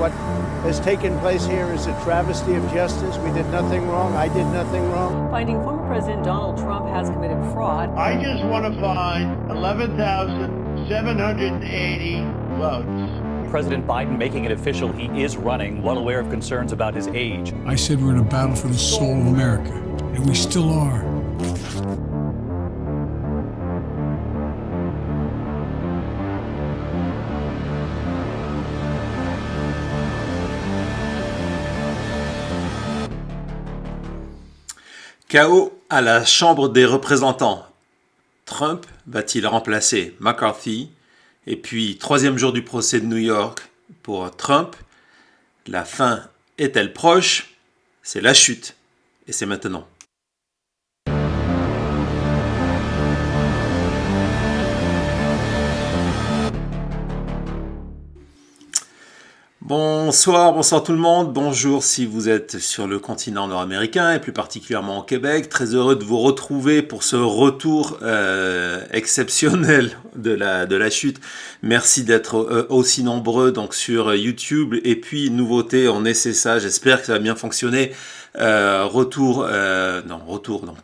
what has taken place here is a travesty of justice. We did nothing wrong. I did nothing wrong. Finding former President Donald Trump has committed fraud. I just want to find 11,780 votes. President Biden making it official he is running, well aware of concerns about his age. I said we're in a battle for the soul of America, and we still are. Chaos à la Chambre des représentants. Trump va-t-il remplacer McCarthy? Et puis, troisième jour du procès de New York pour Trump. La fin est-elle proche? C'est la chute. Et c'est maintenant. Bonsoir tout le monde, bonjour si vous êtes sur le continent nord-américain et plus particulièrement au Québec. Très heureux de vous retrouver pour ce retour exceptionnel de la chute. Merci d'être aussi nombreux donc sur YouTube. Et puis nouveauté, on essaie ça, j'espère que ça va bien fonctionner.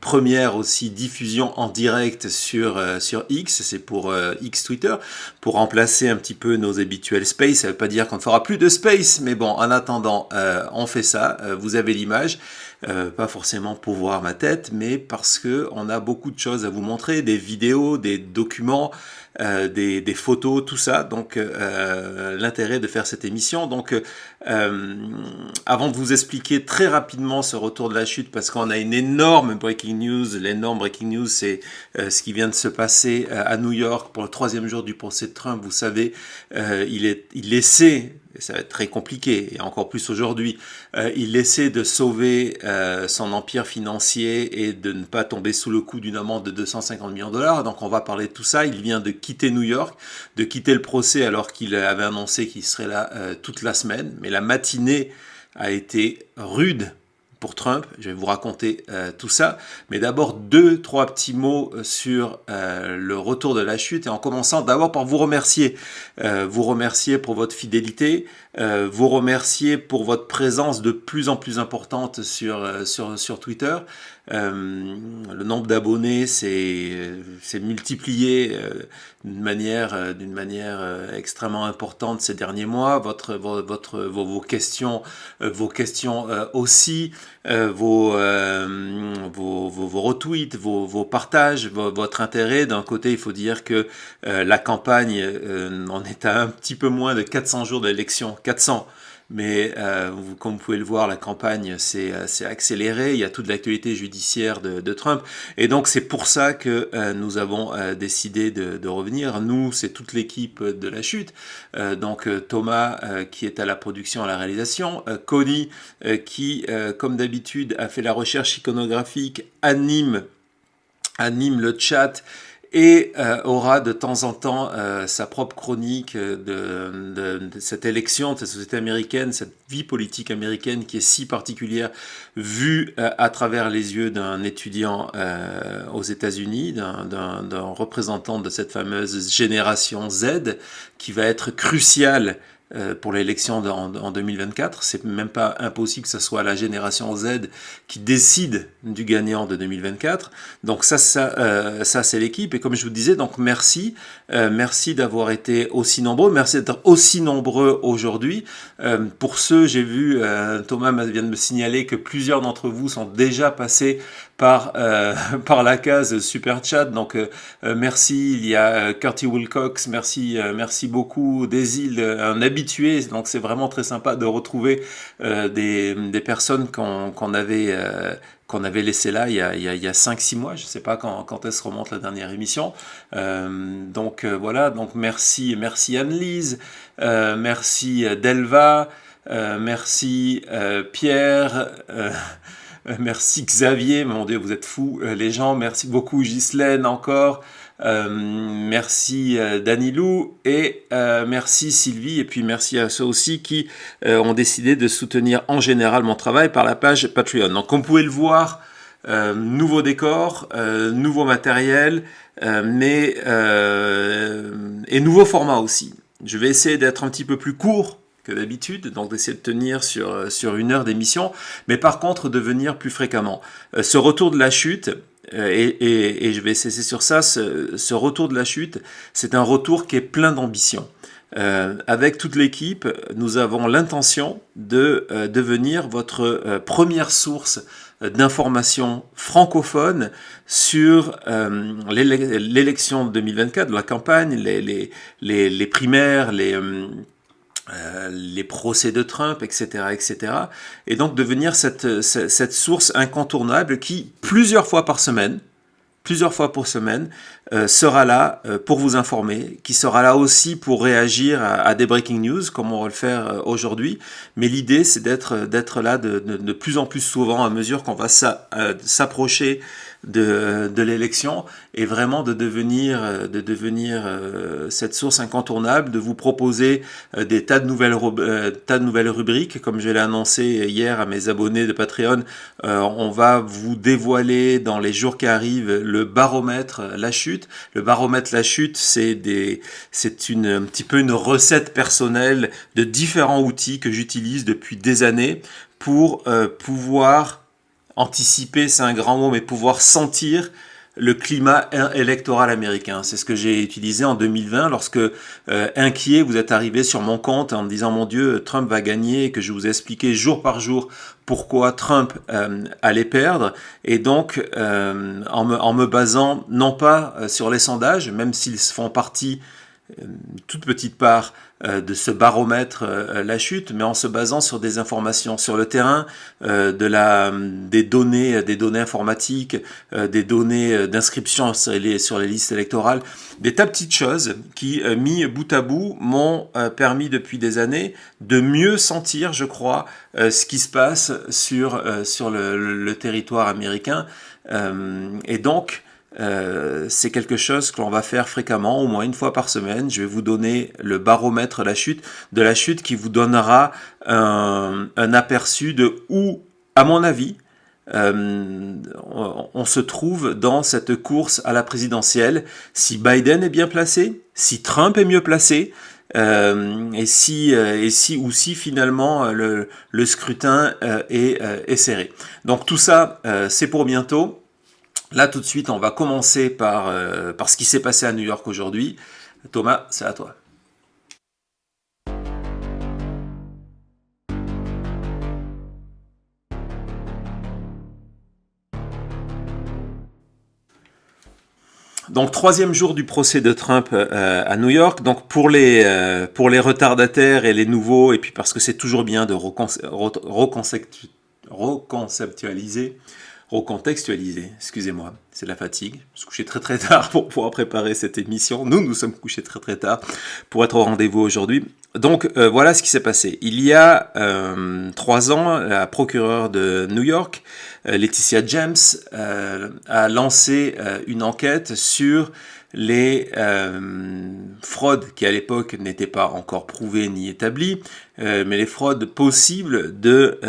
Première aussi diffusion en direct sur X, c'est pour X Twitter, pour remplacer un petit peu nos habituels space. Ça veut pas dire qu'on ne fera plus de space, mais bon, en attendant, on fait ça. Vous avez l'image, pas forcément pour voir ma tête, mais parce que on a beaucoup de choses à vous montrer, des vidéos, des documents, des photos, tout ça. Donc l'intérêt de faire cette émission. Donc avant de vous expliquer très rapidement ce retour de la chute, parce qu'on a une énorme breaking news. L'énorme breaking news, c'est ce qui vient de se passer à New York pour le troisième jour du procès de Trump. Vous savez, il essaie, et ça va être très compliqué, et encore plus aujourd'hui, il essaie de sauver son empire financier et de ne pas tomber sous le coup d'une amende de 250 millions de dollars. Donc on va parler de tout ça. Il vient de quitter New York, de quitter le procès alors qu'il avait annoncé qu'il serait là toute la semaine. Mais la matinée a été rude pour Trump. Je vais vous raconter tout ça. Mais d'abord, 2-3 petits mots sur le retour de la chute. Et en commençant d'abord par vous remercier. Vous remercier pour votre fidélité. Vous remercier pour votre présence de plus en plus importante sur Twitter. Le nombre d'abonnés s'est multiplié d'une manière extrêmement importante ces derniers mois. Vos questions aussi, vos retweets, vos partages, votre intérêt. D'un côté, il faut dire que la campagne, on est à un petit peu moins de 400 jours d'élection, 400. Mais comme vous pouvez le voir, la campagne s'est accélérée. Il y a toute l'actualité judiciaire de Trump. Et donc, c'est pour ça que nous avons décidé de revenir. Nous, c'est toute l'équipe de la chute. Donc, Thomas, qui est à la production, à la réalisation. Connie, qui, comme d'habitude, a fait la recherche iconographique, anime le chat et aura de temps en temps sa propre chronique de cette élection de cette société américaine, cette vie politique américaine qui est si particulière, vue à travers les yeux d'un étudiant aux États-Unis, d'un représentant de cette fameuse génération Z, qui va être cruciale pour l'élection en 2024. C'est même pas impossible que ce soit la génération Z qui décide du gagnant de 2024. Donc ça c'est l'équipe. Et comme je vous disais, donc merci d'avoir été aussi nombreux, merci d'être aussi nombreux aujourd'hui. Pour ceux, j'ai vu, Thomas vient de me signaler que plusieurs d'entre vous sont déjà passés par la case Super Chat. Donc merci, il y a Curtis Wilcox, merci beaucoup, des îles, un habitué. Donc c'est vraiment très sympa de retrouver des personnes qu'on avait laissé là il y a 5-6 mois, je ne sais pas quand est-ce remonte la dernière émission. Voilà, donc merci Anne-Lise, merci Delva, merci Pierre, merci Xavier, mon Dieu, vous êtes fous les gens, merci beaucoup Ghislaine encore. Merci Danilou et merci Sylvie, et puis merci à ceux aussi qui ont décidé de soutenir en général mon travail par la page Patreon. Donc comme vous pouvez le voir, nouveau décor, nouveau matériel, et nouveau format aussi. Je vais essayer d'être un petit peu plus court que d'habitude, donc d'essayer de tenir sur 1 heure d'émission, mais par contre de venir plus fréquemment. Ce retour de la chute, et je vais cesser sur ça, ce retour de la chute, c'est un retour qui est plein d'ambition. Avec toute l'équipe, nous avons l'intention de devenir votre première source d'informations francophones sur l'élection de 2024, la campagne, les primaires, les procès de Trump, etc., etc. Et donc devenir cette source incontournable qui, plusieurs fois par semaine, sera là pour vous informer, qui sera là aussi pour réagir à des breaking news, comme on va le faire aujourd'hui. Mais l'idée, c'est d'être là de plus en plus souvent à mesure qu'on va s'approcher de l'élection et vraiment de devenir cette source incontournable, de vous proposer des tas de nouvelles rubriques, comme je l'ai annoncé hier à mes abonnés de Patreon. On va vous dévoiler dans les jours qui arrivent le baromètre La Chute. Le baromètre La Chute, c'est un petit peu une recette personnelle de différents outils que j'utilise depuis des années pour pouvoir anticiper, c'est un grand mot, mais pouvoir sentir le climat électoral américain. C'est ce que j'ai utilisé en 2020 lorsque, inquiet, vous êtes arrivé sur mon compte en me disant « Mon Dieu, Trump va gagner » et que je vous ai expliqué jour par jour pourquoi Trump allait perdre. Et donc, en me basant non pas sur les sondages, même s'ils font partie, toute petite part, de ce baromètre La Chute, mais en se basant sur des informations sur le terrain, des données informatiques, des données d'inscription sur les listes électorales, des tas de petites choses qui, mis bout à bout, m'ont permis depuis des années de mieux sentir, je crois, ce qui se passe sur le territoire américain. Et donc, c'est quelque chose que l'on va faire fréquemment, au moins 1 fois par semaine. Je vais vous donner le baromètre de la chute qui vous donnera un aperçu de où, à mon avis, on se trouve dans cette course à la présidentielle. Si Biden est bien placé, si Trump est mieux placé, et si finalement le scrutin est serré. Donc tout ça, c'est pour bientôt. Là, tout de suite, on va commencer par ce qui s'est passé à New York aujourd'hui. Thomas, c'est à toi. Donc, 3e jour du procès de Trump à New York. Donc, pour les retardataires et les nouveaux, et puis parce que c'est toujours bien de recontextualiser, excusez-moi, c'est la fatigue. Je me suis couché très très tard pour pouvoir préparer cette émission. Nous sommes couchés très très tard pour être au rendez-vous aujourd'hui. Donc voilà ce qui s'est passé. Il y a 3 ans, la procureure de New York, Laetitia James, a lancé une enquête sur les fraudes qui à l'époque n'étaient pas encore prouvées ni établies, mais les fraudes possibles de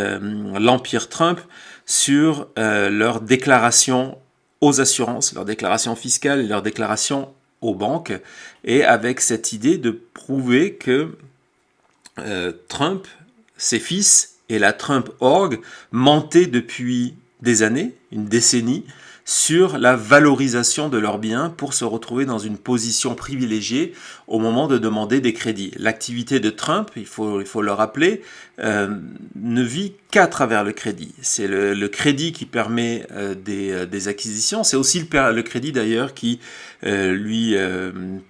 l'Empire Trump sur leurs déclarations aux assurances, leurs déclarations fiscales et leurs déclarations aux banques, et avec cette idée de prouver que Trump, ses fils et la Trump Org mentaient depuis des années, une décennie, sur la valorisation de leurs biens pour se retrouver dans une position privilégiée au moment de demander des crédits. L'activité de Trump, il faut le rappeler, ne vit qu'à travers le crédit. C'est le crédit qui permet des acquisitions. C'est aussi le crédit d'ailleurs qui lui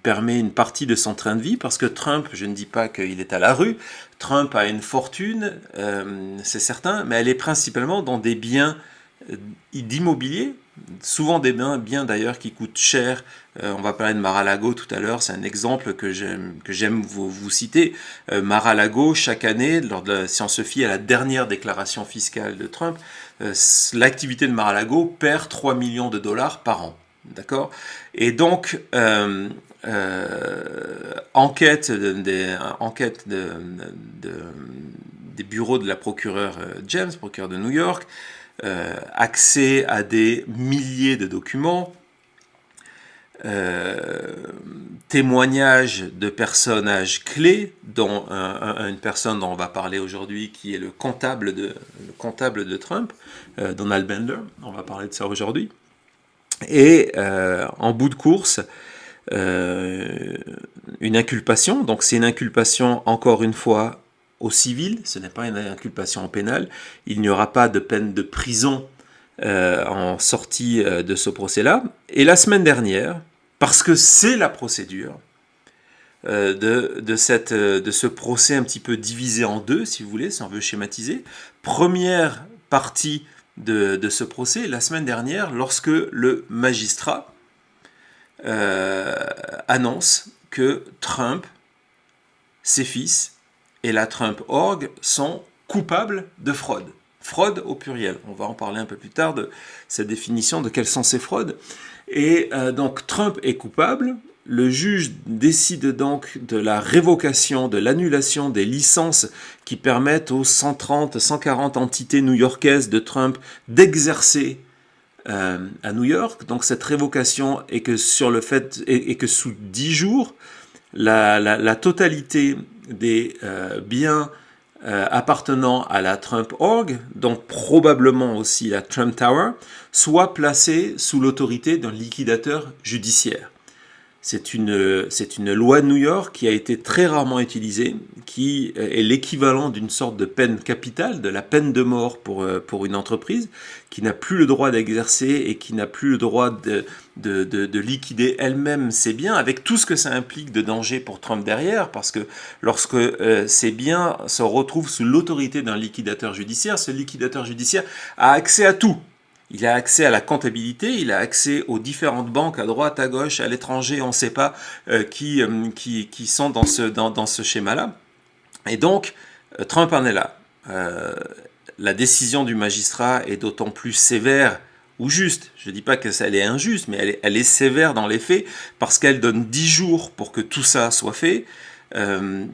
permet une partie de son train de vie, parce que Trump, je ne dis pas qu'il est à la rue, Trump a une fortune, c'est certain, mais elle est principalement dans des biens d'immobilier, souvent des biens d'ailleurs qui coûtent cher. On va parler de Mar-a-Lago tout à l'heure, c'est un exemple que j'aime vous citer. Mar-a-Lago, chaque année, si on se fie à la dernière déclaration fiscale de Trump, l'activité de Mar-a-Lago perd 3 millions de dollars par an. D'accord ? Et donc, enquête des bureaux de la procureure James, procureure de New York, accès à des milliers de documents, témoignages de personnages clés, dont une personne dont on va parler aujourd'hui, qui est le comptable de Trump, Donald Bender. On va parler de ça aujourd'hui. Et en bout de course, une inculpation. Donc c'est une inculpation, encore une fois, au civil. Ce n'est pas une inculpation en pénal. Il n'y aura pas de peine de prison en sortie de ce procès-là. Et la semaine dernière, parce que c'est la procédure de ce procès un petit peu divisé en deux, si vous voulez, si on veut schématiser. Première partie de ce procès, la semaine dernière, lorsque le magistrat annonce que Trump, ses fils et la Trump Org sont coupables de fraude. Fraude au pluriel. On va en parler un peu plus tard de cette définition de quelles sont ces fraudes. Et donc Trump est coupable. Le juge décide donc de la révocation, de l'annulation des licences qui permettent aux 130, 140 entités new-yorkaises de Trump d'exercer à New York. Donc cette révocation est que sous 10 jours, la totalité des biens appartenant à la Trump Org, donc probablement aussi la Trump Tower, soit placée sous l'autorité d'un liquidateur judiciaire. C'est une loi de New York qui a été très rarement utilisée, qui est l'équivalent d'une sorte de peine capitale, de la peine de mort pour une entreprise, qui n'a plus le droit d'exercer et qui n'a plus le droit de liquider elle-même ses biens, avec tout ce que ça implique de danger pour Trump derrière, parce que lorsque ces biens se retrouvent sous l'autorité d'un liquidateur judiciaire, ce liquidateur judiciaire a accès à tout. Il a accès à la comptabilité, il a accès aux différentes banques à droite, à gauche, à l'étranger, on ne sait pas qui sont dans ce schéma-là. Et donc, Trump en est là. La décision du magistrat est d'autant plus sévère ou juste. Je ne dis pas qu'elle est injuste, mais elle est sévère dans les faits parce qu'elle donne 10 jours pour que tout ça soit fait.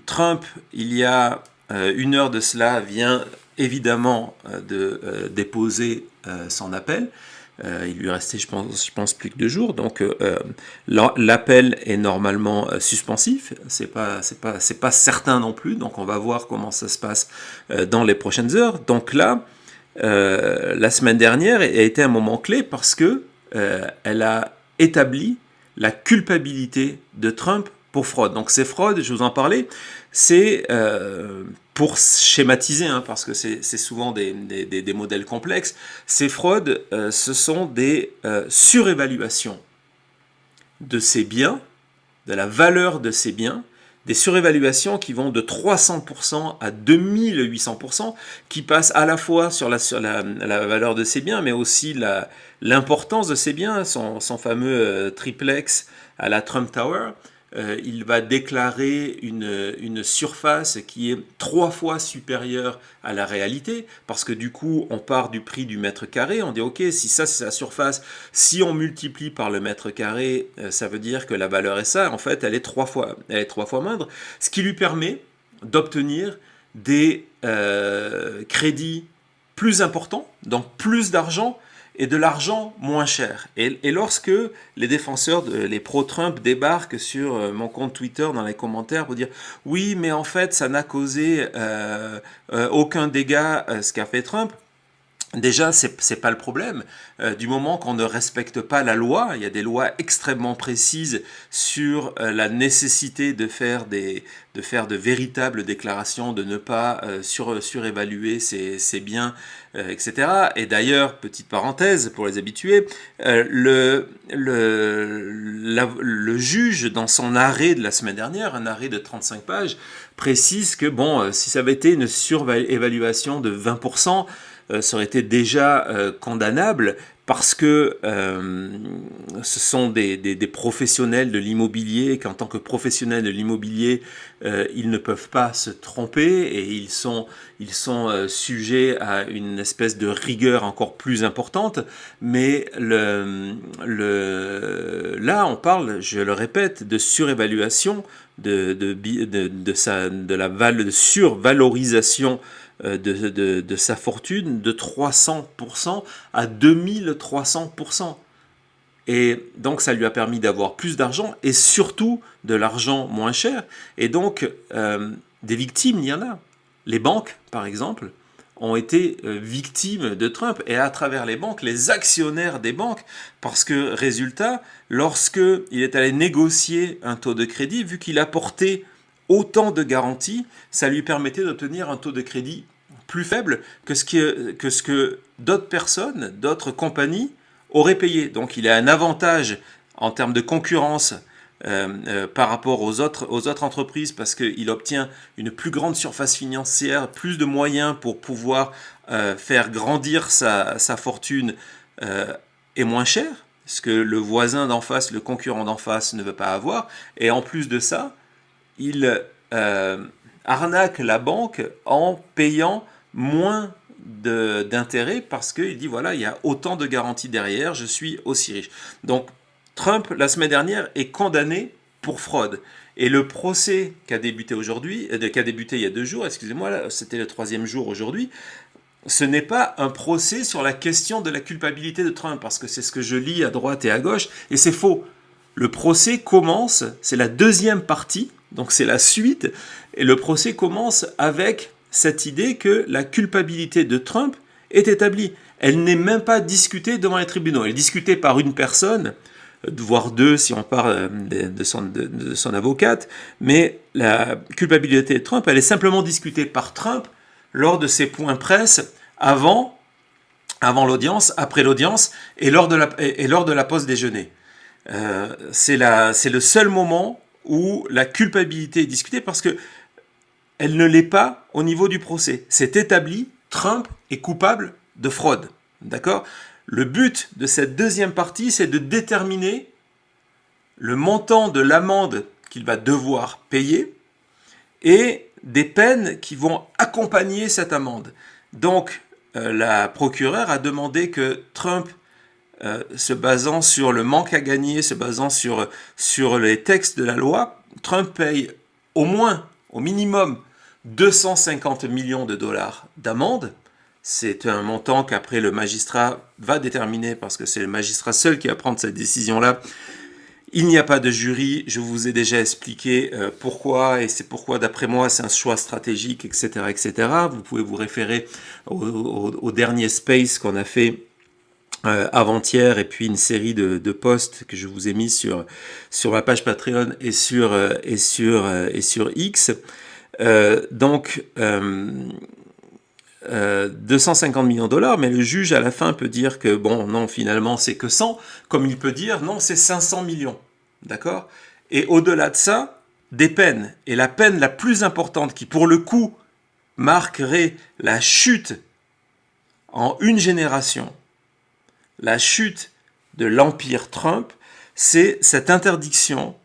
Trump, il y a 1 heure de cela, vient évidemment de déposer son appel. Il lui restait, je pense, plus que 2 jours. Donc, l'appel est normalement suspensif. C'est pas certain non plus. Donc, on va voir comment ça se passe dans les prochaines heures. Donc là, la semaine dernière a été un moment clé parce que elle a établi la culpabilité de Trump pour fraude. Donc ces fraudes, je vous en parlais, c'est pour schématiser, parce que c'est souvent des modèles complexes, ces fraudes, ce sont des surévaluations de ces biens, de la valeur de ces biens, des surévaluations qui vont de 300% à 2800%, qui passent à la fois sur la valeur de ces biens, mais aussi l'importance de ces biens, son fameux triplex à la Trump Tower. Il va déclarer une surface qui est 3 fois supérieure à la réalité, parce que du coup, on part du prix du mètre carré, on dit ok, si ça c'est la surface, si on multiplie par le mètre carré, ça veut dire que la valeur est ça, en fait, elle est 3 fois moindre, ce qui lui permet d'obtenir des crédits plus importants, donc plus d'argent, et de l'argent moins cher. Et lorsque les défenseurs, les pro-Trump débarquent sur mon compte Twitter dans les commentaires pour dire « Oui, mais en fait, ça n'a causé aucun dégât ce qu'a fait Trump », déjà, c'est pas le problème. Du moment qu'on ne respecte pas la loi, il y a des lois extrêmement précises sur la nécessité de faire de véritables déclarations, de ne pas surévaluer ses biens, etc. Et d'ailleurs, petite parenthèse pour les habitués, le juge, dans son arrêt de la semaine dernière, un arrêt de 35 pages, précise que bon, si ça avait été une surévaluation de 20%, ça aurait été déjà condamnable parce que ce sont des professionnels de l'immobilier, qu'en tant que professionnels de l'immobilier, ils ne peuvent pas se tromper et ils sont sujets à une espèce de rigueur encore plus importante. Mais là, on parle, je le répète, de surévaluation, de survalorisation de sa fortune de 300% à 2300%. Et donc ça lui a permis d'avoir plus d'argent et surtout de l'argent moins cher. Et donc des victimes, il y en a. Les banques, par exemple, ont été victimes de Trump et à travers les banques, les actionnaires des banques, parce que résultat, lorsqu'il est allé négocier un taux de crédit, vu qu'il apportait autant de garanties, ça lui permettait d'obtenir un taux de crédit plus faible que ce que d'autres personnes, d'autres compagnies auraient payé. Donc il a un avantage en termes de concurrence par rapport aux autres entreprises parce qu'il obtient une plus grande surface financière, plus de moyens pour pouvoir faire grandir sa fortune et moins cher, ce que le voisin d'en face, le concurrent d'en face ne veut pas avoir. Et en plus de ça, il arnaque la banque en payant moins d'intérêts parce qu'il dit voilà, il y a autant de garanties derrière, je suis aussi riche. Donc Trump, la semaine dernière, est condamné pour fraude. Et le procès qui a débuté il y a 2 jours, excusez-moi, c'était le 3e jour aujourd'hui, ce n'est pas un procès sur la question de la culpabilité de Trump, parce que c'est ce que je lis à droite et à gauche, et c'est faux. Le procès commence, c'est la 2e partie, donc c'est la suite, et le procès commence avec cette idée que la culpabilité de Trump est établie. Elle n'est même pas discutée devant les tribunaux, elle est discutée par une personne, voire 2 si on parle de son avocate, mais la culpabilité de Trump, elle est simplement discutée par Trump lors de ses points presse avant l'audience, après l'audience et lors de la pause déjeuner. C'est le seul moment où la culpabilité est discutée parce que elle ne l'est pas au niveau du procès. C'est établi, Trump est coupable de fraude. D'accord ? Le but de cette 2e partie, c'est de déterminer le montant de l'amende qu'il va devoir payer et des peines qui vont accompagner cette amende. Donc, la procureure a demandé que Trump, se basant sur le manque à gagner, se basant sur les textes de la loi, Trump paye au minimum, 250 millions de dollars d'amende. C'est un montant qu'après le magistrat va déterminer parce que c'est le magistrat seul qui va prendre cette décision-là. Il n'y a pas de jury, je vous ai déjà expliqué pourquoi, et c'est pourquoi d'après moi c'est un choix stratégique, etc. etc. Vous pouvez vous référer au dernier space qu'on a fait avant-hier et puis une série de posts que je vous ai mis sur ma page Patreon et sur X. 250 millions de dollars, mais le juge à la fin peut dire que bon, non, finalement c'est que 100, comme il peut dire non, c'est 500 millions, d'accord ? Et au-delà de ça, des peines, et la peine la plus importante qui pour le coup marquerait la chute en une génération, la chute de l'empire Trump, c'est cette interdiction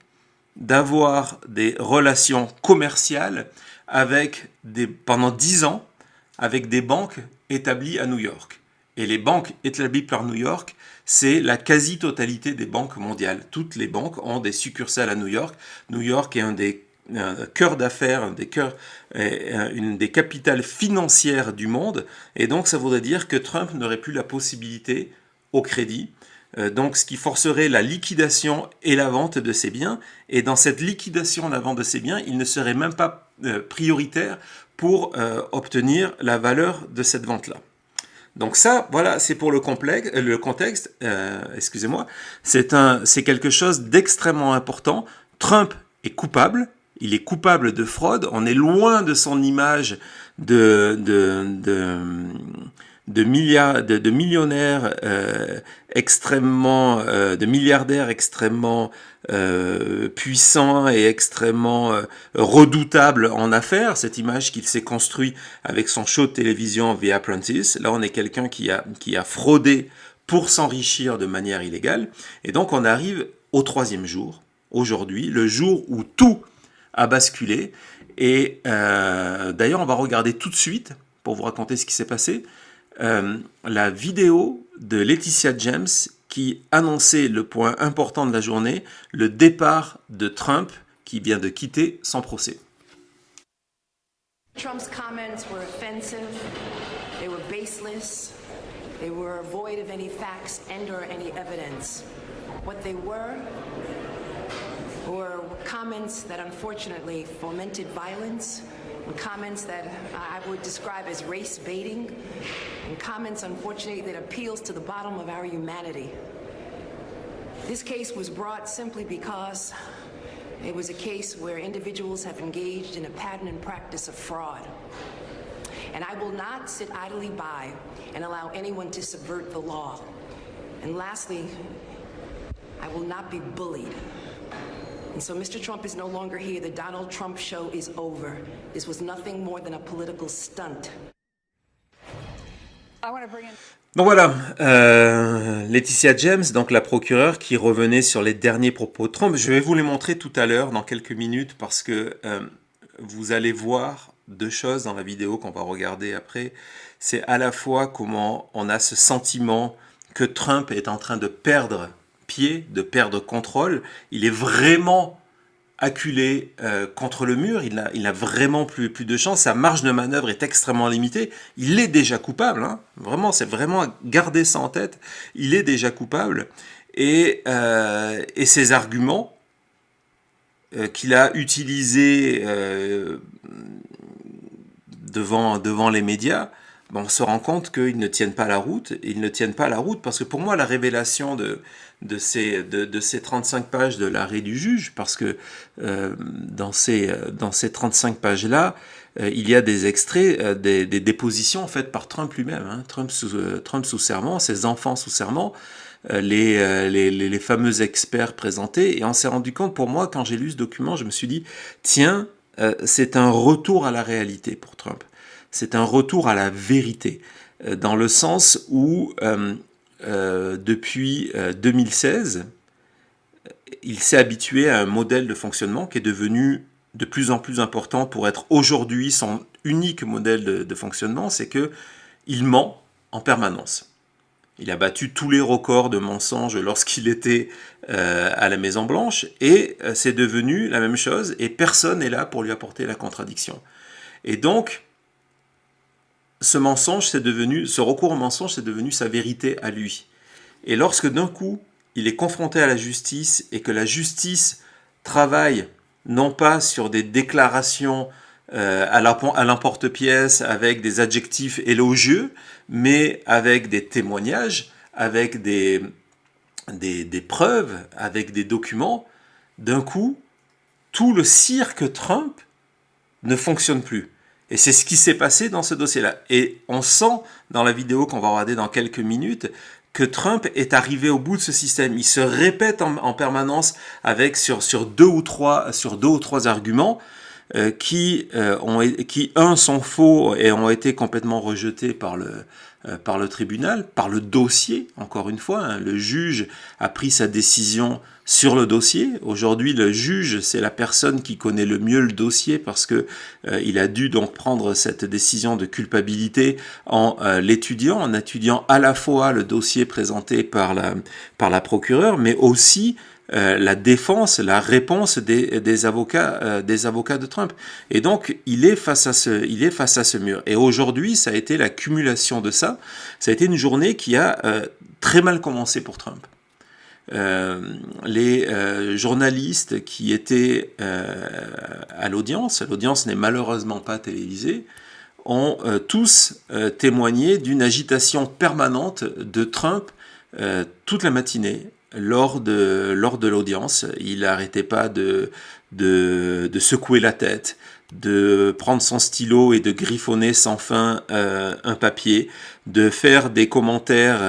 d'avoir des relations commerciales pendant 10 ans avec des banques établies à New York. Et les banques établies par New York, c'est la quasi-totalité des banques mondiales. Toutes les banques ont des succursales à New York. New York est un cœur d'affaires, une des capitales financières du monde. Et donc, ça voudrait dire que Trump n'aurait plus la possibilité au crédit. Donc, ce qui forcerait la liquidation et la vente de ses biens. Et dans cette liquidation et la vente de ses biens, il ne serait même pas prioritaire pour obtenir la valeur de cette vente-là. Donc ça, voilà, c'est pour le contexte, excusez-moi, c'est quelque chose d'extrêmement important. Trump est coupable, il est coupable de fraude, on est loin de son image de millionnaire extrêmement, de milliardaire extrêmement puissant et extrêmement redoutable en affaires, cette image qu'il s'est construit avec son show de télévision The Apprentice. Là, on est quelqu'un qui a fraudé pour s'enrichir de manière illégale. Et donc, on arrive au 3e jour, aujourd'hui, le jour où tout a basculé. Et d'ailleurs, on va regarder tout de suite, pour vous raconter ce qui s'est passé, la vidéo de Laetitia James qui annonçait le point important de la journée, le départ de Trump qui vient de quitter son procès. Trump's comments were offensive, they were baseless, they were void of any facts and or any evidence. What they were comments that unfortunately fomented violence, and comments that I would describe as race baiting, and comments, unfortunately, that appeals to the bottom of our humanity. This case was brought simply because it was a case where individuals have engaged in a pattern and practice of fraud. And I will not sit idly by and allow anyone to subvert the law. And lastly, I will not be bullied. And so Mr. Trump is no longer here. The Donald Trump show is over. This was nothing more than a political stunt. I want to bring in... Donc voilà, Laetitia James, donc la procureure qui revenait sur les derniers propos de Trump. Je vais vous les montrer tout à l'heure, dans quelques minutes, parce que vous allez voir deux choses dans la vidéo qu'on va regarder après. C'est à la fois comment on a ce sentiment que Trump est en train de perdre pied, de perdre contrôle. Il est vraiment acculé contre le mur, il a vraiment plus de chance, sa marge de manœuvre est extrêmement limitée, il est déjà coupable, hein. Vraiment, c'est vraiment à garder ça en tête, il est déjà coupable, et ses arguments qu'il a utilisés devant les médias, on se rend compte qu'ils ne tiennent pas la route, parce que pour moi la révélation de ces 35 pages de l'arrêt du juge, parce que dans ces 35 pages-là, il y a des extraits, des dépositions faites par Trump lui-même, hein, Trump sous serment, ses enfants sous serment, les fameux experts présentés, et on s'est rendu compte, pour moi, quand j'ai lu ce document, je me suis dit, tiens, c'est un retour à la réalité pour Trump. C'est un retour à la vérité, dans le sens où, depuis 2016, il s'est habitué à un modèle de fonctionnement qui est devenu de plus en plus important pour être aujourd'hui son unique modèle de fonctionnement, c'est qu'il ment en permanence. Il a battu tous les records de mensonges lorsqu'il était à la Maison-Blanche, et c'est devenu la même chose, et personne n'est là pour lui apporter la contradiction. Et donc, ce recours au mensonge, c'est devenu sa vérité à lui. Et lorsque d'un coup, il est confronté à la justice et que la justice travaille non pas sur des déclarations à l'emporte-pièce avec des adjectifs élogieux, mais avec des témoignages, avec des preuves, avec des documents, d'un coup, tout le cirque Trump ne fonctionne plus. Et c'est ce qui s'est passé dans ce dossier-là. Et on sent dans la vidéo qu'on va regarder dans quelques minutes que Trump est arrivé au bout de ce système. Il se répète en permanence sur deux ou trois arguments qui sont faux et ont été complètement rejetés par le tribunal, par le dossier, encore une fois. Hein, le juge a pris sa décision sur le dossier. Aujourd'hui, le juge, c'est la personne qui connaît le mieux le dossier parce que il a dû donc prendre cette décision de culpabilité en étudiant à la fois le dossier présenté par la procureure, mais aussi la défense, la réponse des avocats de Trump. Et donc, il est face à ce mur. Et aujourd'hui, ça a été l'accumulation de ça. Ça a été une journée qui a très mal commencé pour Trump. Les journalistes qui étaient à l'audience n'est malheureusement pas télévisée, ont tous témoigné d'une agitation permanente de Trump toute la matinée. Lors de l'audience, il n'arrêtait pas de secouer la tête, de prendre son stylo et de griffonner sans fin un papier, de faire des commentaires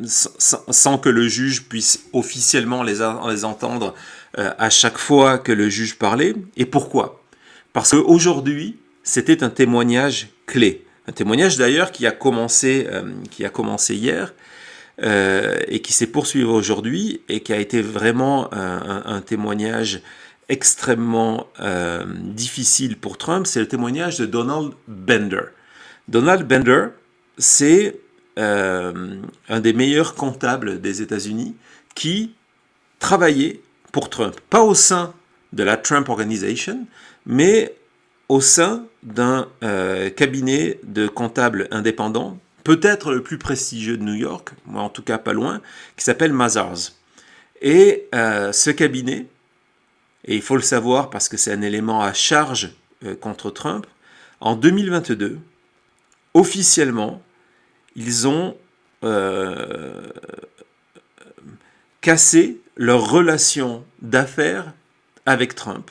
sans que le juge puisse officiellement les entendre à chaque fois que le juge parlait. Et pourquoi ? Parce qu'aujourd'hui, c'était un témoignage clé. Un témoignage d'ailleurs qui a commencé hier, et qui s'est poursuivi aujourd'hui et qui a été vraiment un témoignage extrêmement difficile pour Trump, c'est le témoignage de Donald Bender. Donald Bender, c'est un des meilleurs comptables des États-Unis qui travaillait pour Trump, pas au sein de la Trump Organization, mais au sein d'un cabinet de comptables indépendants peut-être le plus prestigieux de New York, moi en tout cas pas loin, qui s'appelle Mazars. Et ce cabinet, et il faut le savoir parce que c'est un élément à charge contre Trump, en 2022, officiellement, ils ont cassé leur relation d'affaires avec Trump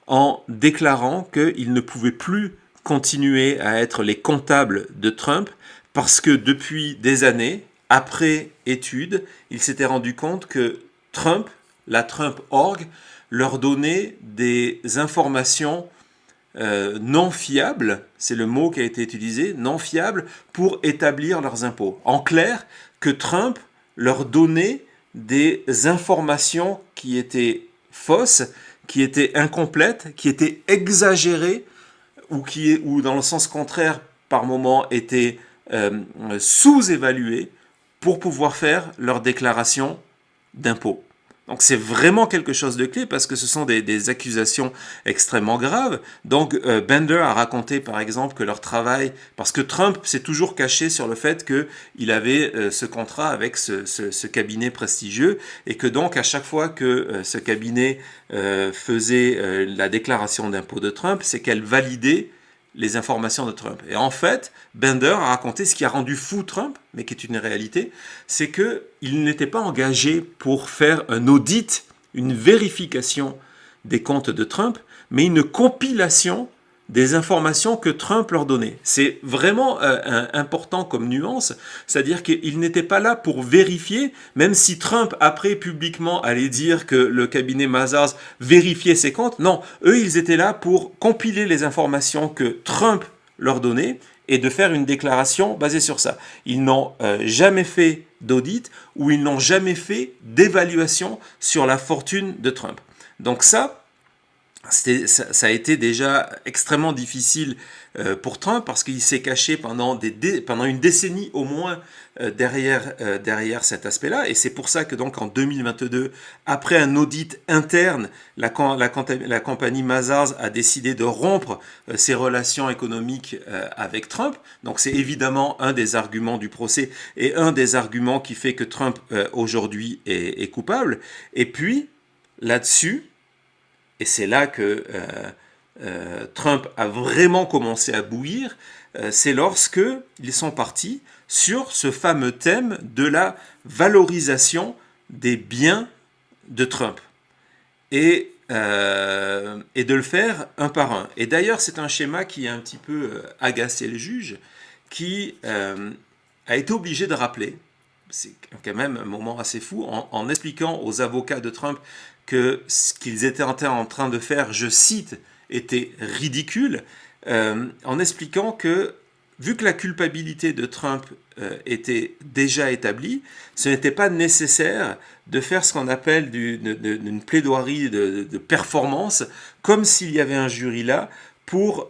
en déclarant qu'ils ne pouvaient plus continuer à être les comptables de Trump parce que depuis des années, après étude, ils s'étaient rendus compte que Trump, la Trump Org, leur donnait des informations non fiables, c'est le mot qui a été utilisé, non fiables, pour établir leurs impôts. En clair, que Trump leur donnait des informations qui étaient fausses, qui étaient incomplètes, qui étaient exagérées, ou dans le sens contraire, par moments, étaient sous-évaluées pour pouvoir faire leur déclaration d'impôts. Donc c'est vraiment quelque chose de clé parce que ce sont des accusations extrêmement graves. Donc Bender a raconté par exemple que leur travail, parce que Trump s'est toujours caché sur le fait qu'il avait ce contrat avec ce cabinet prestigieux et que donc à chaque fois que ce cabinet faisait la déclaration d'impôt de Trump, c'est qu'elle validait les informations de Trump. Et en fait, Bender a raconté ce qui a rendu fou Trump, mais qui est une réalité, c'est qu'il n'était pas engagé pour faire un audit, une vérification des comptes de Trump, mais une compilation des informations que Trump leur donnait. C'est vraiment important comme nuance, c'est-à-dire qu'il n'était pas là pour vérifier, même si Trump après publiquement allait dire que le cabinet Mazars vérifiait ses comptes, non, eux ils étaient là pour compiler les informations que Trump leur donnait et de faire une déclaration basée sur ça. Ils n'ont jamais fait d'audit ou ils n'ont jamais fait d'évaluation sur la fortune de Trump. Donc ça a été déjà extrêmement difficile pour Trump parce qu'il s'est caché pendant une décennie au moins derrière cet aspect-là. Et c'est pour ça que donc en 2022, après un audit interne, la compagnie Mazars a décidé de rompre ses relations économiques avec Trump. Donc c'est évidemment un des arguments du procès et un des arguments qui fait que Trump aujourd'hui est coupable. Et puis là-dessus, et c'est là que Trump a vraiment commencé à bouillir, c'est lorsque ils sont partis sur ce fameux thème de la valorisation des biens de Trump. Et de le faire un par un. Et d'ailleurs, c'est un schéma qui a un petit peu agacé le juge, qui a été obligé de rappeler, c'est quand même un moment assez fou, en expliquant aux avocats de Trump que ce qu'ils étaient en train de faire, je cite, était ridicule, en expliquant que, vu que la culpabilité de Trump était déjà établie, ce n'était pas nécessaire de faire ce qu'on appelle une plaidoirie de performance, comme s'il y avait un jury là, pour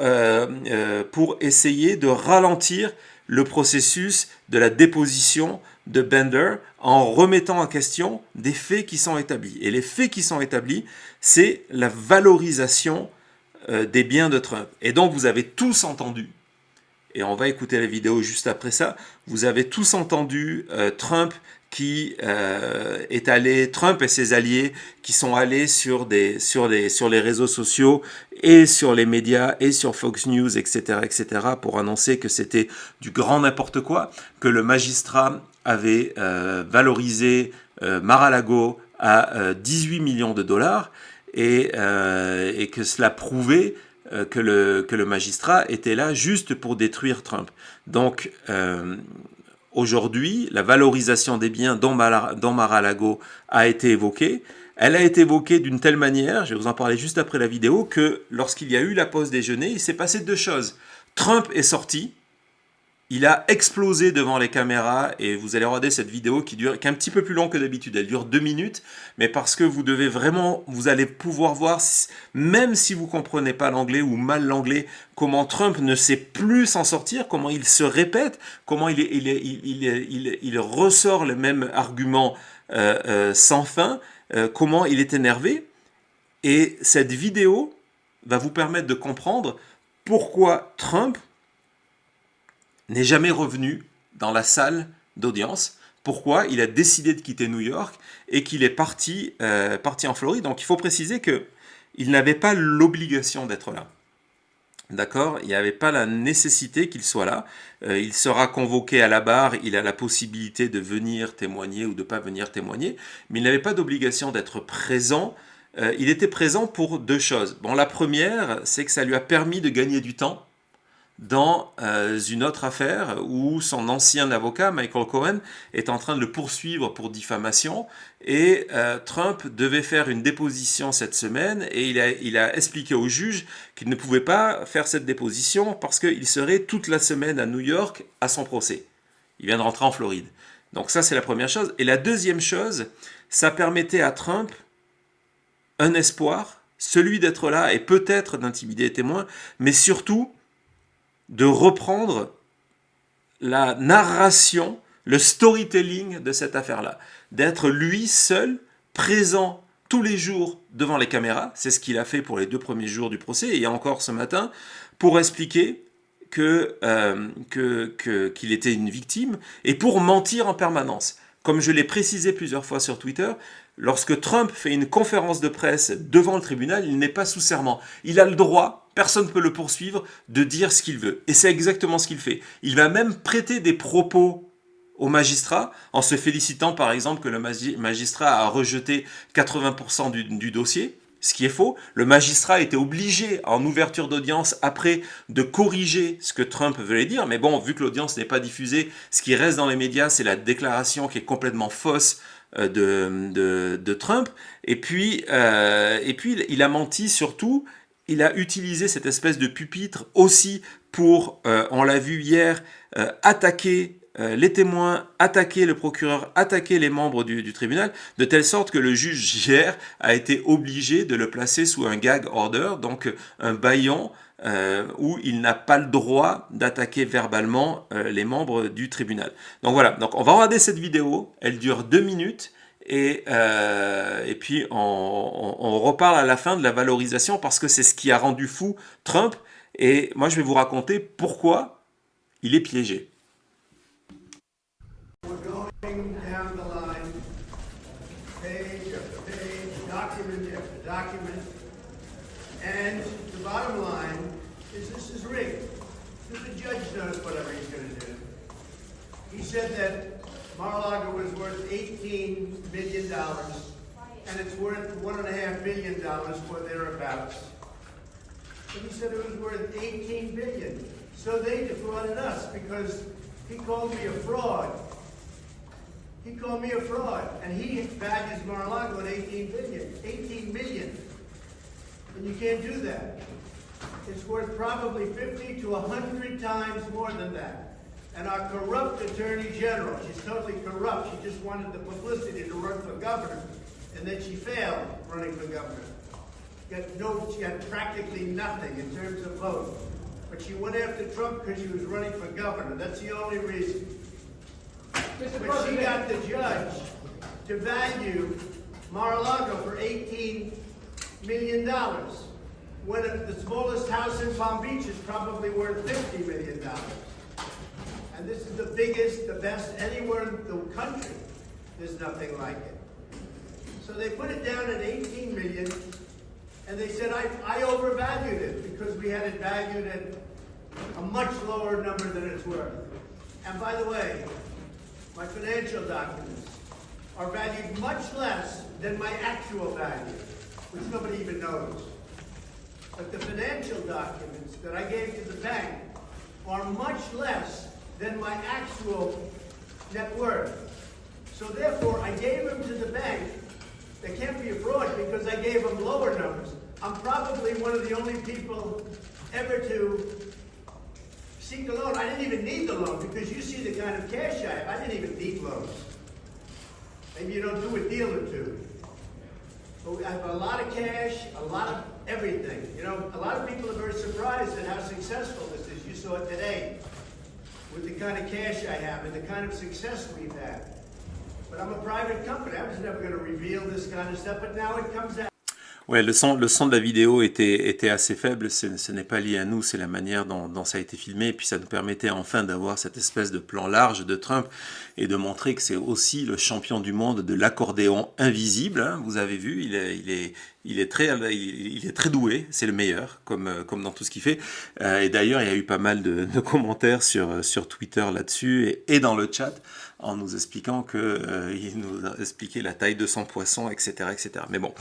essayer de ralentir le processus de la déposition de Bender en remettant en question des faits qui sont établis. Et les faits qui sont établis, c'est la valorisation des biens de Trump. Et donc vous avez tous entendu, et on va écouter la vidéo juste après ça, vous avez tous entendu Trump Trump et ses alliés qui sont allés sur les réseaux sociaux et sur les médias et sur Fox News, etc., pour annoncer que c'était du grand n'importe quoi, que le magistrat avait valorisé Mar-a-Lago à 18 millions de dollars et que cela prouvait que le magistrat était là juste pour détruire Trump. Donc, aujourd'hui, la valorisation des biens dans Mar-a-Lago a été évoquée. Elle a été évoquée d'une telle manière, je vais vous en parler juste après la vidéo, que lorsqu'il y a eu la pause déjeuner, il s'est passé deux choses. Trump est sorti, il a explosé devant les caméras, et vous allez regarder cette vidéo qui est un petit peu plus longue que d'habitude, elle dure 2 minutes, mais parce que vous allez pouvoir voir, même si vous ne comprenez pas l'anglais ou mal l'anglais, comment Trump ne sait plus s'en sortir, comment il se répète, comment il ressort le même argument sans fin, comment il est énervé. Et cette vidéo va vous permettre de comprendre pourquoi Trump n'est jamais revenu dans la salle d'audience. Pourquoi? Il a décidé de quitter New York et qu'il est parti en Floride. Donc il faut préciser qu'il n'avait pas l'obligation d'être là. D'accord? Il n'y avait pas la nécessité qu'il soit là. Il sera convoqué à la barre, il a la possibilité de venir témoigner ou de ne pas venir témoigner, mais il n'avait pas d'obligation d'être présent. Il était présent pour deux choses. Bon, la première, c'est que ça lui a permis de gagner du temps dans une autre affaire où son ancien avocat, Michael Cohen, est en train de le poursuivre pour diffamation et Trump devait faire une déposition cette semaine et il a expliqué au juge qu'il ne pouvait pas faire cette déposition parce qu'il serait toute la semaine à New York à son procès. Il vient de rentrer en Floride. Donc ça, c'est la première chose. Et la deuxième chose, ça permettait à Trump un espoir, celui d'être là et peut-être d'intimider les témoins, mais surtout de reprendre la narration, le storytelling de cette affaire-là. D'être lui seul, présent tous les jours devant les caméras, c'est ce qu'il a fait pour les 2 premiers jours du procès, et encore ce matin, pour expliquer qu'il était une victime, et pour mentir en permanence. Comme je l'ai précisé plusieurs fois sur Twitter, lorsque Trump fait une conférence de presse devant le tribunal, il n'est pas sous serment. Il a le droit, personne ne peut le poursuivre, de dire ce qu'il veut. Et c'est exactement ce qu'il fait. Il va même prêter des propos au magistrat, en se félicitant par exemple que le magistrat a rejeté 80% du dossier, ce qui est faux. Le magistrat était obligé, en ouverture d'audience, après, de corriger ce que Trump voulait dire. Mais bon, vu que l'audience n'est pas diffusée, ce qui reste dans les médias, c'est la déclaration qui est complètement fausse de Trump. Et puis, il a menti surtout. Il a utilisé cette espèce de pupitre aussi pour, on l'a vu hier, attaquer les témoins, attaquer le procureur, attaquer les membres du tribunal, de telle sorte que le juge hier a été obligé de le placer sous un gag order, donc un bâillon où il n'a pas le droit d'attaquer verbalement les membres du tribunal. Donc voilà, donc on va regarder cette vidéo, elle dure 2 minutes, et puis on reparle à la fin de la valorisation, parce que c'est ce qui a rendu fou Trump, et moi je vais vous raconter pourquoi il est piégé. Down the line, page after page, document after document, and the bottom line is this is rigged. Because the judge knows whatever he's going to do. He said that Mar-a-Lago was worth $18 million, and it's worth $1.5 billion or thereabouts. And he said it was worth $18 billion. So they defrauded us because he called me a fraud. He called me a fraud, and he values Mar-a-Lago at $18 million. And you can't do that. It's worth probably 50 to 100 times more than that. And our corrupt attorney general, she's totally corrupt. She just wanted the publicity to run for governor, and then she failed running for governor. She had practically nothing in terms of vote. But she went after Trump because she was running for governor. That's the only reason. But she got the judge to value Mar-a-Lago for $18 million, when the smallest house in Palm Beach is probably worth $50 million. And this is the biggest, the best anywhere in the country. There's nothing like it. So they put it down at $18 million, and they said, I overvalued it because we had it valued at a much lower number than it's worth. And by the way, my financial documents are valued much less than my actual value, which nobody even knows. But the financial documents that I gave to the bank are much less than my actual net worth. So therefore, I gave them to the bank. They can't be a fraud because I gave them lower numbers. I'm probably one of the only people ever to seek a loan. I didn't even need the loan because you see the kind of cash I have. I didn't even need loans. Maybe you don't do a deal or two. But I have a lot of cash, a lot of everything. You know, a lot of people are very surprised at how successful this is. You saw it today with the kind of cash I have and the kind of success we've had. But I'm a private company. I was never going to reveal this kind of stuff, but now it comes out. Ouais, le son de la vidéo était assez faible. Ce n'est pas lié à nous, c'est la manière dont ça a été filmé. Et puis ça nous permettait enfin d'avoir cette espèce de plan large de Trump et de montrer que c'est aussi le champion du monde de l'accordéon invisible. Hein. Vous avez vu, il est très doué. C'est le meilleur, comme dans tout ce qu'il fait. Et d'ailleurs, il y a eu pas mal de commentaires sur Twitter là-dessus et dans le chat, en nous expliquant il nous a expliqué la taille de son poisson, etc., etc. Mais bon,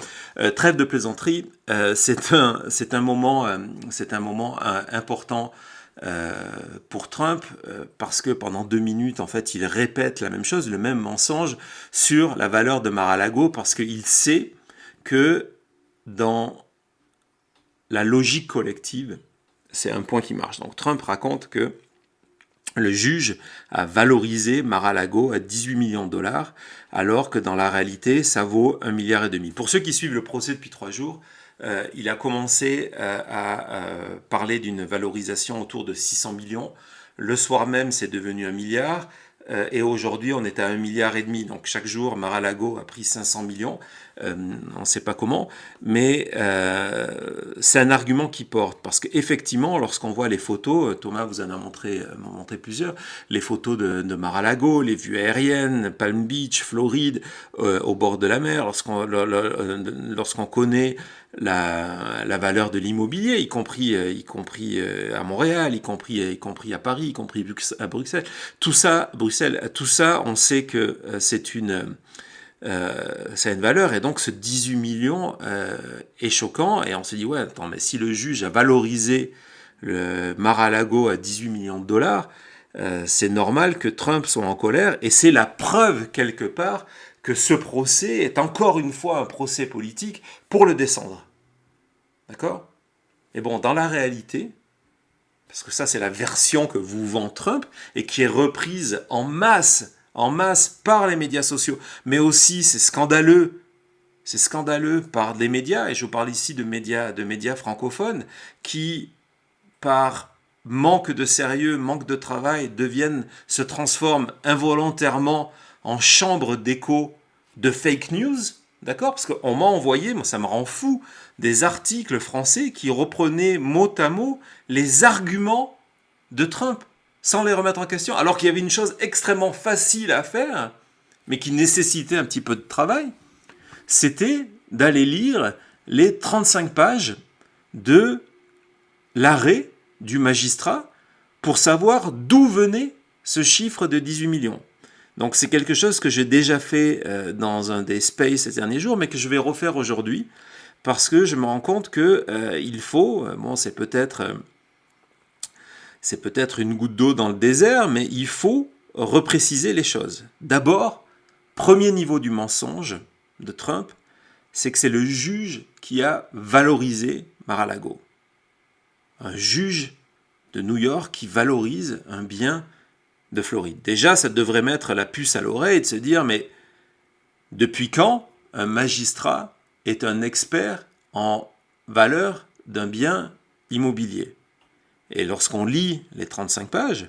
trêve de plaisanterie, c'est un moment important pour Trump parce que pendant 2 minutes, en fait, il répète la même chose, le même mensonge sur la valeur de Mar-a-Lago parce qu'il sait que dans la logique collective, c'est un point qui marche. Donc Trump raconte que le juge a valorisé Mar-a-Lago à 18 millions de dollars, alors que dans la réalité, ça vaut 1,5 milliard. Pour ceux qui suivent le procès depuis 3 jours, il a commencé à parler d'une valorisation autour de 600 millions. Le soir même, c'est devenu 1 milliard. Et aujourd'hui, on est à 1,5 milliard. Donc chaque jour, Mar-a-Lago a pris 500 millions. On ne sait pas comment, mais c'est un argument qui porte. Parce qu'effectivement, lorsqu'on voit les photos, Thomas vous en a montré plusieurs, les photos de Mar-a-Lago, les vues aériennes, Palm Beach, Floride, au bord de la mer, lorsqu'on connaît la valeur de l'immobilier, y compris à Montréal, y compris à Paris, y compris à Bruxelles. Tout ça, on sait que c'est une valeur, et donc ce 18 millions est choquant, et on se dit, ouais, attends, mais si le juge a valorisé le Mar-a-Lago à 18 millions de dollars, c'est normal que Trump soit en colère, et c'est la preuve, quelque part, que ce procès est encore une fois un procès politique pour le descendre. D'accord ? Et bon, dans la réalité, parce que ça c'est la version que vous vend Trump, et qui est reprise en masse par les médias sociaux, mais aussi c'est scandaleux par les médias, et je parle ici de médias francophones, qui, par manque de sérieux, manque de travail, se transforment involontairement en chambre d'écho de fake news, d'accord ? Parce qu'on m'a envoyé, moi ça me rend fou, des articles français qui reprenaient mot à mot les arguments de Trump, sans les remettre en question, alors qu'il y avait une chose extrêmement facile à faire, mais qui nécessitait un petit peu de travail, c'était d'aller lire les 35 pages de l'arrêt du magistrat pour savoir d'où venait ce chiffre de 18 millions. Donc c'est quelque chose que j'ai déjà fait dans un des spaces ces derniers jours, mais que je vais refaire aujourd'hui, parce que je me rends compte que il faut, c'est peut-être une goutte d'eau dans le désert, mais il faut repréciser les choses. D'abord, premier niveau du mensonge de Trump, c'est que c'est le juge qui a valorisé Mar-a-Lago. Un juge de New York qui valorise un bien de Floride. Déjà, ça devrait mettre la puce à l'oreille et de se dire, mais depuis quand un magistrat est un expert en valeur d'un bien immobilier ? Et lorsqu'on lit les 35 pages,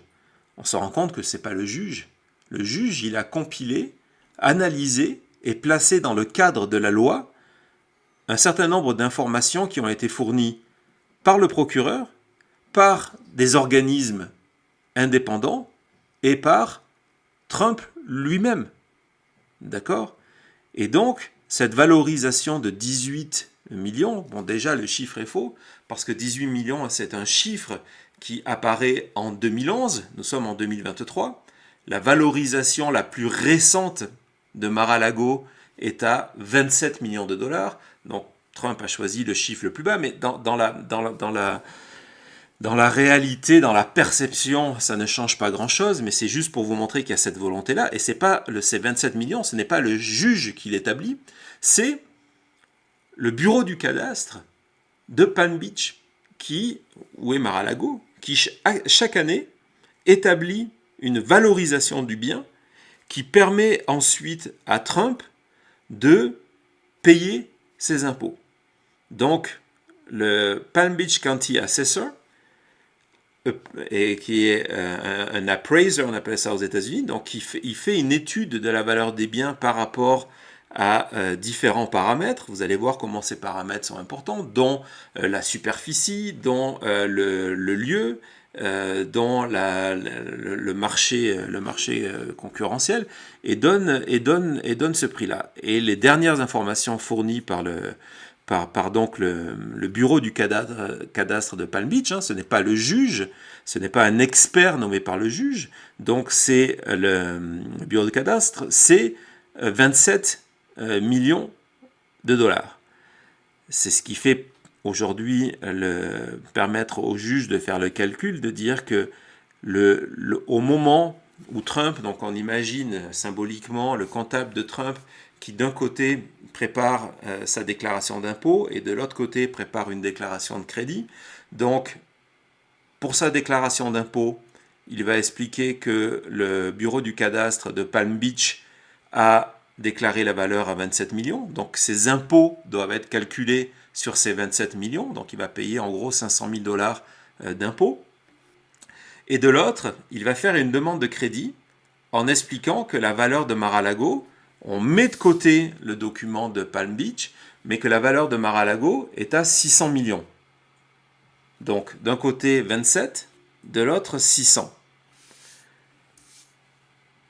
on se rend compte que ce n'est pas le juge. Le juge, il a compilé, analysé et placé dans le cadre de la loi un certain nombre d'informations qui ont été fournies par le procureur, par des organismes indépendants et par Trump lui-même. D'accord ? Et donc, cette valorisation de 18 millions, bon déjà le chiffre est faux, parce que 18 millions c'est un chiffre qui apparaît en 2011, nous sommes en 2023, la valorisation la plus récente de Mar-a-Lago est à 27 millions de dollars, donc Trump a choisi le chiffre le plus bas, mais dans la réalité, dans la perception, ça ne change pas grand-chose, mais c'est juste pour vous montrer qu'il y a cette volonté-là, et ces 27 millions, ce n'est pas le juge qui l'établit, c'est le bureau du cadastre de Palm Beach, où est Mar-a-Lago, qui chaque année établit une valorisation du bien qui permet ensuite à Trump de payer ses impôts. Donc, le Palm Beach County Assessor, et qui est un appraiser, on appelle ça aux États-Unis, donc il fait une étude de la valeur des biens par rapport à différents paramètres. Vous allez voir comment ces paramètres sont importants, dont la superficie, dont le lieu, dont le marché concurrentiel, et donne ce prix-là. Et les dernières informations fournies par donc le bureau du cadastre de Palm Beach, ce n'est pas le juge, ce n'est pas un expert nommé par le juge, donc c'est le bureau du cadastre, c'est 27 millions de dollars. C'est ce qui fait aujourd'hui permettre au juge de faire le calcul, de dire que au moment où Trump, donc on imagine symboliquement le comptable de Trump qui d'un côté prépare sa déclaration d'impôt et de l'autre côté prépare une déclaration de crédit. Donc pour sa déclaration d'impôt, il va expliquer que le bureau du cadastre de Palm Beach a déclaré la valeur à 27 millions. Donc ses impôts doivent être calculés sur ces 27 millions. Donc il va payer en gros 500 000 dollars d'impôts. Et de l'autre, il va faire une demande de crédit en expliquant que la valeur de Mar-a-Lago, on met de côté le document de Palm Beach, mais que la valeur de Mar-a-Lago est à 600 millions. Donc d'un côté 27, de l'autre 600.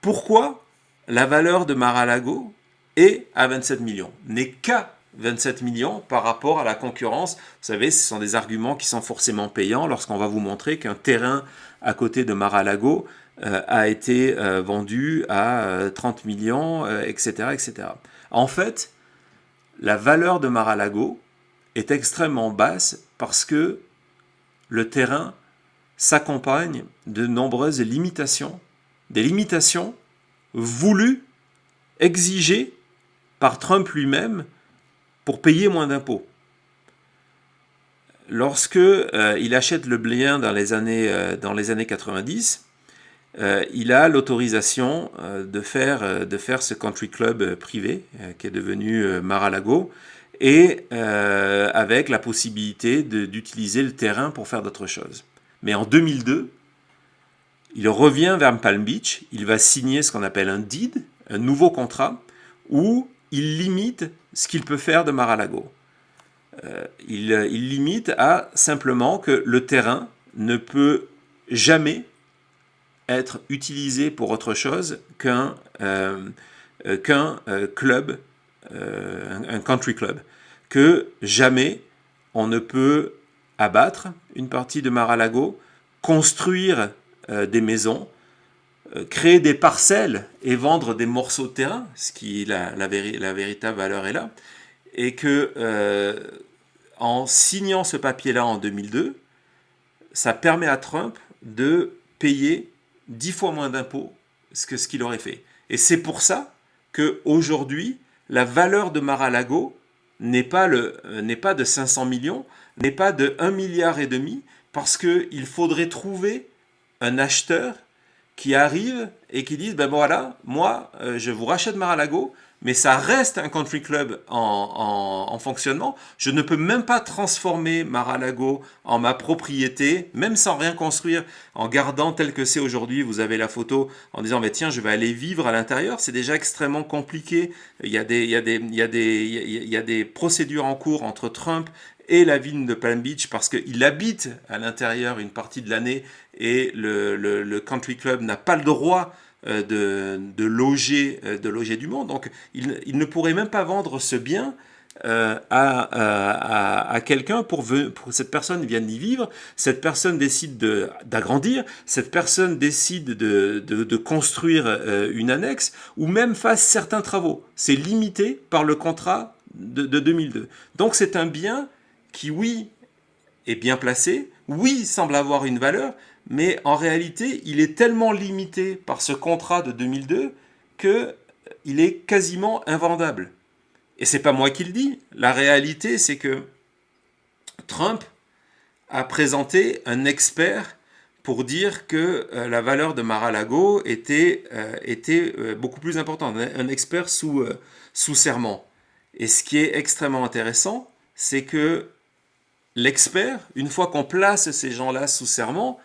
Pourquoi la valeur de Mar-a-Lago est à 27 millions, n'est qu'à 27 millions par rapport à la concurrence? Vous savez, ce sont des arguments qui sont forcément payants lorsqu'on va vous montrer qu'un terrain à côté de Mar-a-Lago a été vendu à 30 millions, etc., etc. En fait, la valeur de Mar-a-Lago est extrêmement basse parce que le terrain s'accompagne de nombreuses limitations, des limitations voulues, exigées par Trump lui-même pour payer moins d'impôts. Lorsque il achète le bien dans les années 90, il a l'autorisation de faire ce country club privé qui est devenu Mar-a-Lago, et avec la possibilité d'utiliser le terrain pour faire d'autres choses. Mais en 2002, il revient vers Palm Beach, il va signer ce qu'on appelle un deed, un nouveau contrat, où il limite ce qu'il peut faire de Mar-a-Lago. Il limite à simplement que le terrain ne peut jamais être utilisé pour autre chose qu'un club, un country club, que jamais on ne peut abattre une partie de Mar-a-Lago, construire des maisons, créer des parcelles et vendre des morceaux de terrain, ce qui la véritable valeur est là, et que en signant ce papier-là en 2002, ça permet à Trump de payer 10 fois moins d'impôts que ce qu'il aurait fait. Et c'est pour ça qu'aujourd'hui, la valeur de Mar-a-Lago n'est pas de 500 millions, n'est pas de 1,5 milliard, parce qu'il faudrait trouver un acheteur qui arrive et qui dise, ben voilà, moi, je vous rachète Mar-a-Lago, mais ça reste un country club en fonctionnement. Je ne peux même pas transformer Mar-a-Lago en ma propriété, même sans rien construire, en gardant tel que c'est aujourd'hui. Vous avez la photo en disant, mais tiens, je vais aller vivre à l'intérieur. C'est déjà extrêmement compliqué. Il y a des procédures en cours entre Trump et la ville de Palm Beach parce qu'il habite à l'intérieur une partie de l'année et le country club n'a pas le droit de loger du monde. Donc il ne pourrait même pas vendre ce bien à quelqu'un pour cette personne vienne y vivre, cette personne décide d'agrandir, cette personne décide de construire une annexe ou même fasse certains travaux. C'est limité par le contrat de 2002. Donc c'est un bien qui, oui, est bien placé, oui, semble avoir une valeur, mais en réalité, il est tellement limité par ce contrat de 2002 qu'il est quasiment invendable. Et c'est pas moi qui le dis. La réalité, c'est que Trump a présenté un expert pour dire que la valeur de Mar-a-Lago était beaucoup plus importante. Un expert sous serment. Et ce qui est extrêmement intéressant, c'est que l'expert, une fois qu'on place ces gens-là sous serment,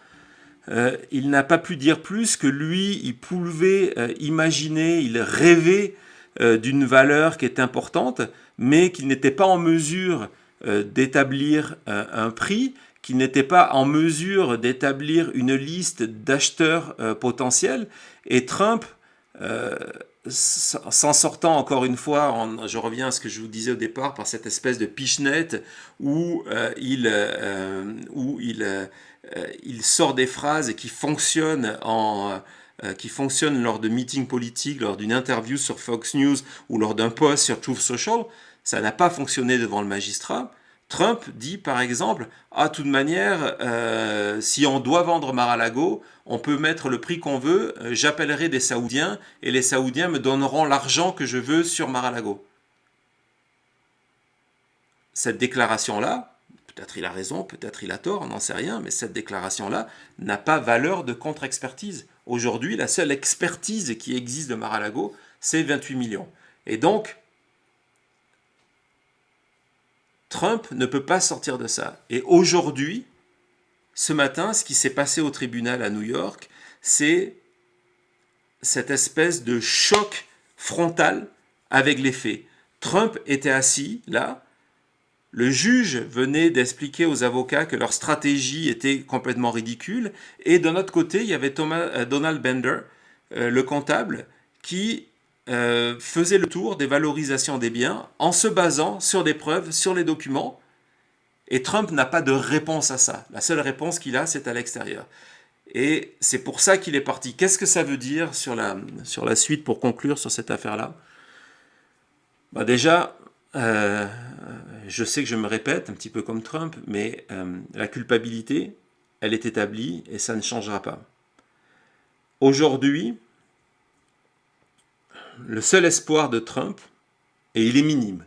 il n'a pas pu dire plus que lui, il pouvait imaginer, il rêvait d'une valeur qui est importante, mais qu'il n'était pas en mesure d'établir un prix, qu'il n'était pas en mesure d'établir une liste d'acheteurs potentiels. Et Trump, s'en sortant encore une fois, je reviens à ce que je vous disais au départ, par cette espèce de pichenette où il sort des phrases qui fonctionnent lors de meetings politiques, lors d'une interview sur Fox News ou lors d'un post sur Truth Social. Ça n'a pas fonctionné devant le magistrat. Trump dit par exemple, de toute manière, si on doit vendre Mar-a-Lago, on peut mettre le prix qu'on veut, j'appellerai des Saoudiens et les Saoudiens me donneront l'argent que je veux sur Mar-a-Lago. Cette déclaration-là, peut-être il a raison, peut-être il a tort, on n'en sait rien, mais cette déclaration-là n'a pas valeur de contre-expertise. Aujourd'hui, la seule expertise qui existe de Mar-a-Lago, c'est 28 millions. Et donc, Trump ne peut pas sortir de ça. Et aujourd'hui, ce matin, ce qui s'est passé au tribunal à New York, c'est cette espèce de choc frontal avec les faits. Trump était assis là, le juge venait d'expliquer aux avocats que leur stratégie était complètement ridicule, et d'un autre côté, il y avait Donald Bender, le comptable, qui faisait le tour des valorisations des biens en se basant sur des preuves, sur les documents. Et Trump n'a pas de réponse à ça. La seule réponse qu'il a, c'est à l'extérieur. Et c'est pour ça qu'il est parti. Qu'est-ce que ça veut dire sur la suite pour conclure sur cette affaire-là ? Déjà, je sais que je me répète un petit peu comme Trump, mais la culpabilité, elle est établie et ça ne changera pas. Aujourd'hui, le seul espoir de Trump, et il est minime,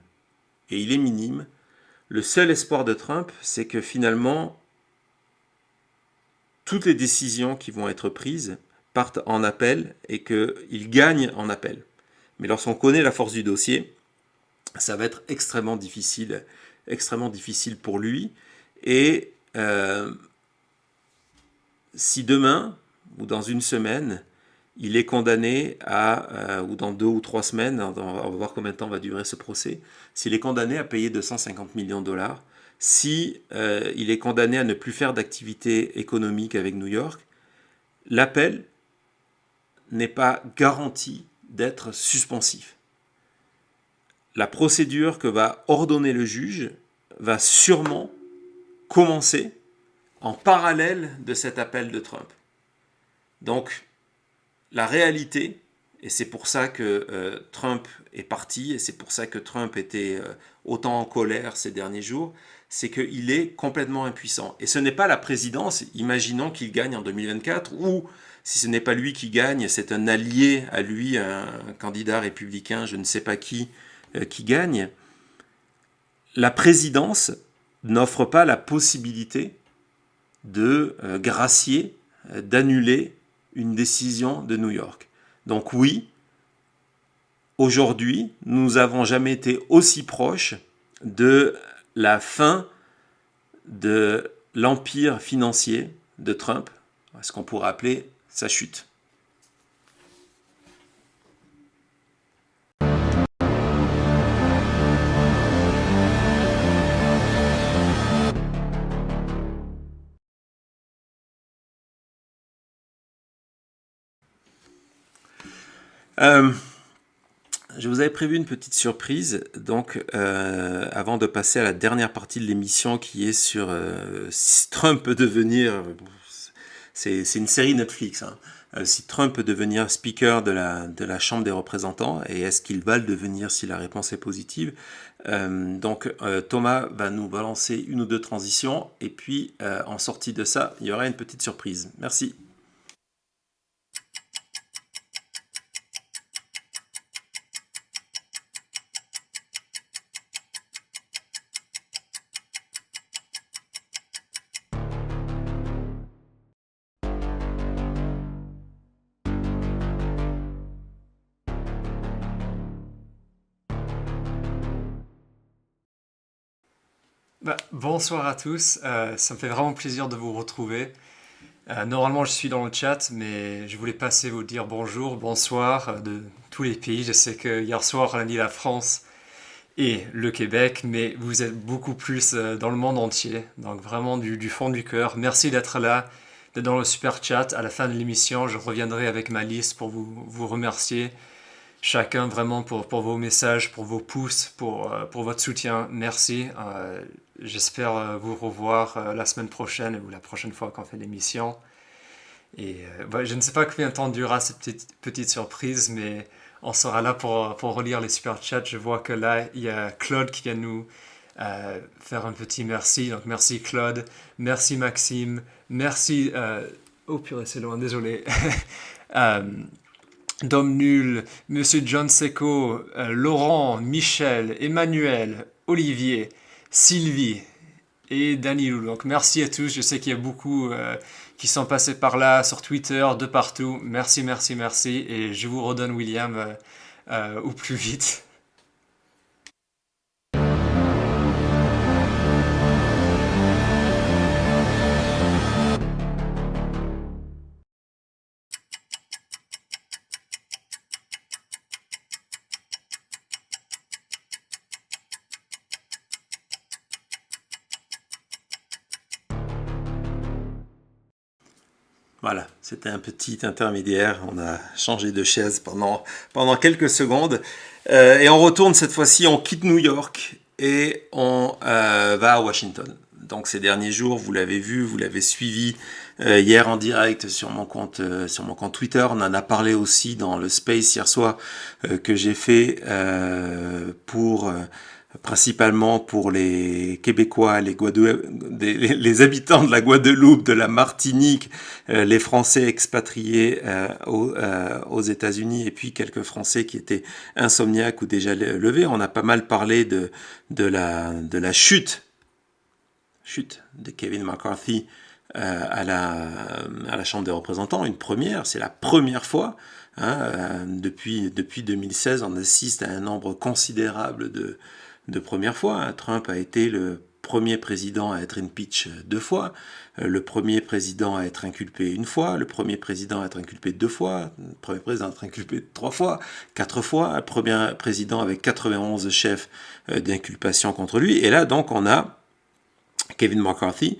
le seul espoir de Trump, c'est que finalement, toutes les décisions qui vont être prises partent en appel et qu'il gagne en appel. Mais lorsqu'on connaît la force du dossier, ça va être extrêmement difficile pour lui. Et si demain, ou dans une semaine, il est condamné ou dans 2 ou 3 semaines, on va voir combien de temps va durer ce procès, s'il est condamné à payer 250 millions de dollars, si il est condamné à ne plus faire d'activité économique avec New York, l'appel n'est pas garanti d'être suspensif. La procédure que va ordonner le juge va sûrement commencer en parallèle de cet appel de Trump. Donc, la réalité, et c'est pour ça que Trump est parti, et c'est pour ça que Trump était autant en colère ces derniers jours, c'est qu'il est complètement impuissant. Et ce n'est pas la présidence, imaginons qu'il gagne en 2024, ou si ce n'est pas lui qui gagne, c'est un allié à lui, un candidat républicain, je ne sais pas qui gagne. La présidence n'offre pas la possibilité de gracier, d'annuler une décision de New York. Donc oui, aujourd'hui, nous n'avons jamais été aussi proches de la fin de l'empire financier de Trump, ce qu'on pourrait appeler sa chute. Je vous avais prévu une petite surprise, donc avant de passer à la dernière partie de l'émission qui est sur si Trump peut devenir, c'est une série Netflix, si Trump peut devenir speaker de la Chambre des représentants, et est-ce qu'il va le devenir si la réponse est positive. Donc Thomas va nous balancer 1 ou 2 transitions, et puis en sortie de ça, il y aura une petite surprise. Merci. Bonsoir à tous, ça me fait vraiment plaisir de vous retrouver. Normalement, je suis dans le chat, mais je voulais passer vous dire bonjour, bonsoir de tous les pays. Je sais que hier soir, on a dit la France et le Québec, mais vous êtes beaucoup plus dans le monde entier. Donc vraiment du fond du cœur, merci d'être là, d'être dans le super chat. À la fin de l'émission, je reviendrai avec ma liste pour vous remercier. Chacun vraiment pour vos messages, pour vos pouces, pour votre soutien. Merci. J'espère vous revoir la semaine prochaine ou la prochaine fois qu'on fait l'émission. Et je ne sais pas combien de temps durera cette petite surprise, mais on sera là pour relire les super chats. Je vois que là, il y a Claude qui vient nous faire un petit merci. Donc merci Claude, merci Maxime, merci... oh purée, c'est loin, désolé. Dom Nul, Monsieur John Seco, Laurent, Michel, Emmanuel, Olivier, Sylvie et Danilou. Donc merci à tous. Je sais qu'il y a beaucoup qui sont passés par là, sur Twitter, de partout. Merci, merci, merci. Et je vous redonne William au plus vite. Voilà, c'était un petit intermédiaire. On a changé de chaise pendant quelques secondes. Et on retourne cette fois-ci, on quitte New York et on va à Washington. Donc ces derniers jours, vous l'avez vu, vous l'avez suivi hier en direct sur mon compte Twitter. On en a parlé aussi dans le space hier soir que j'ai fait principalement pour les Québécois, les habitants de la Guadeloupe, de la Martinique, les Français expatriés aux États-Unis et puis quelques Français qui étaient insomniaques ou déjà levés. On a pas mal parlé de la chute de Kevin McCarthy à la Chambre des représentants. Une première, c'est la première fois. Depuis 2016, on assiste à un nombre considérable de premières fois. Trump a été le premier président à être impeach 2 fois, le premier président à être inculpé 1 fois, le premier président à être inculpé 2 fois, le premier président à être inculpé 3 fois, 4 fois, le premier président avec 91 chefs d'inculpation contre lui. Et là, donc, on a Kevin McCarthy,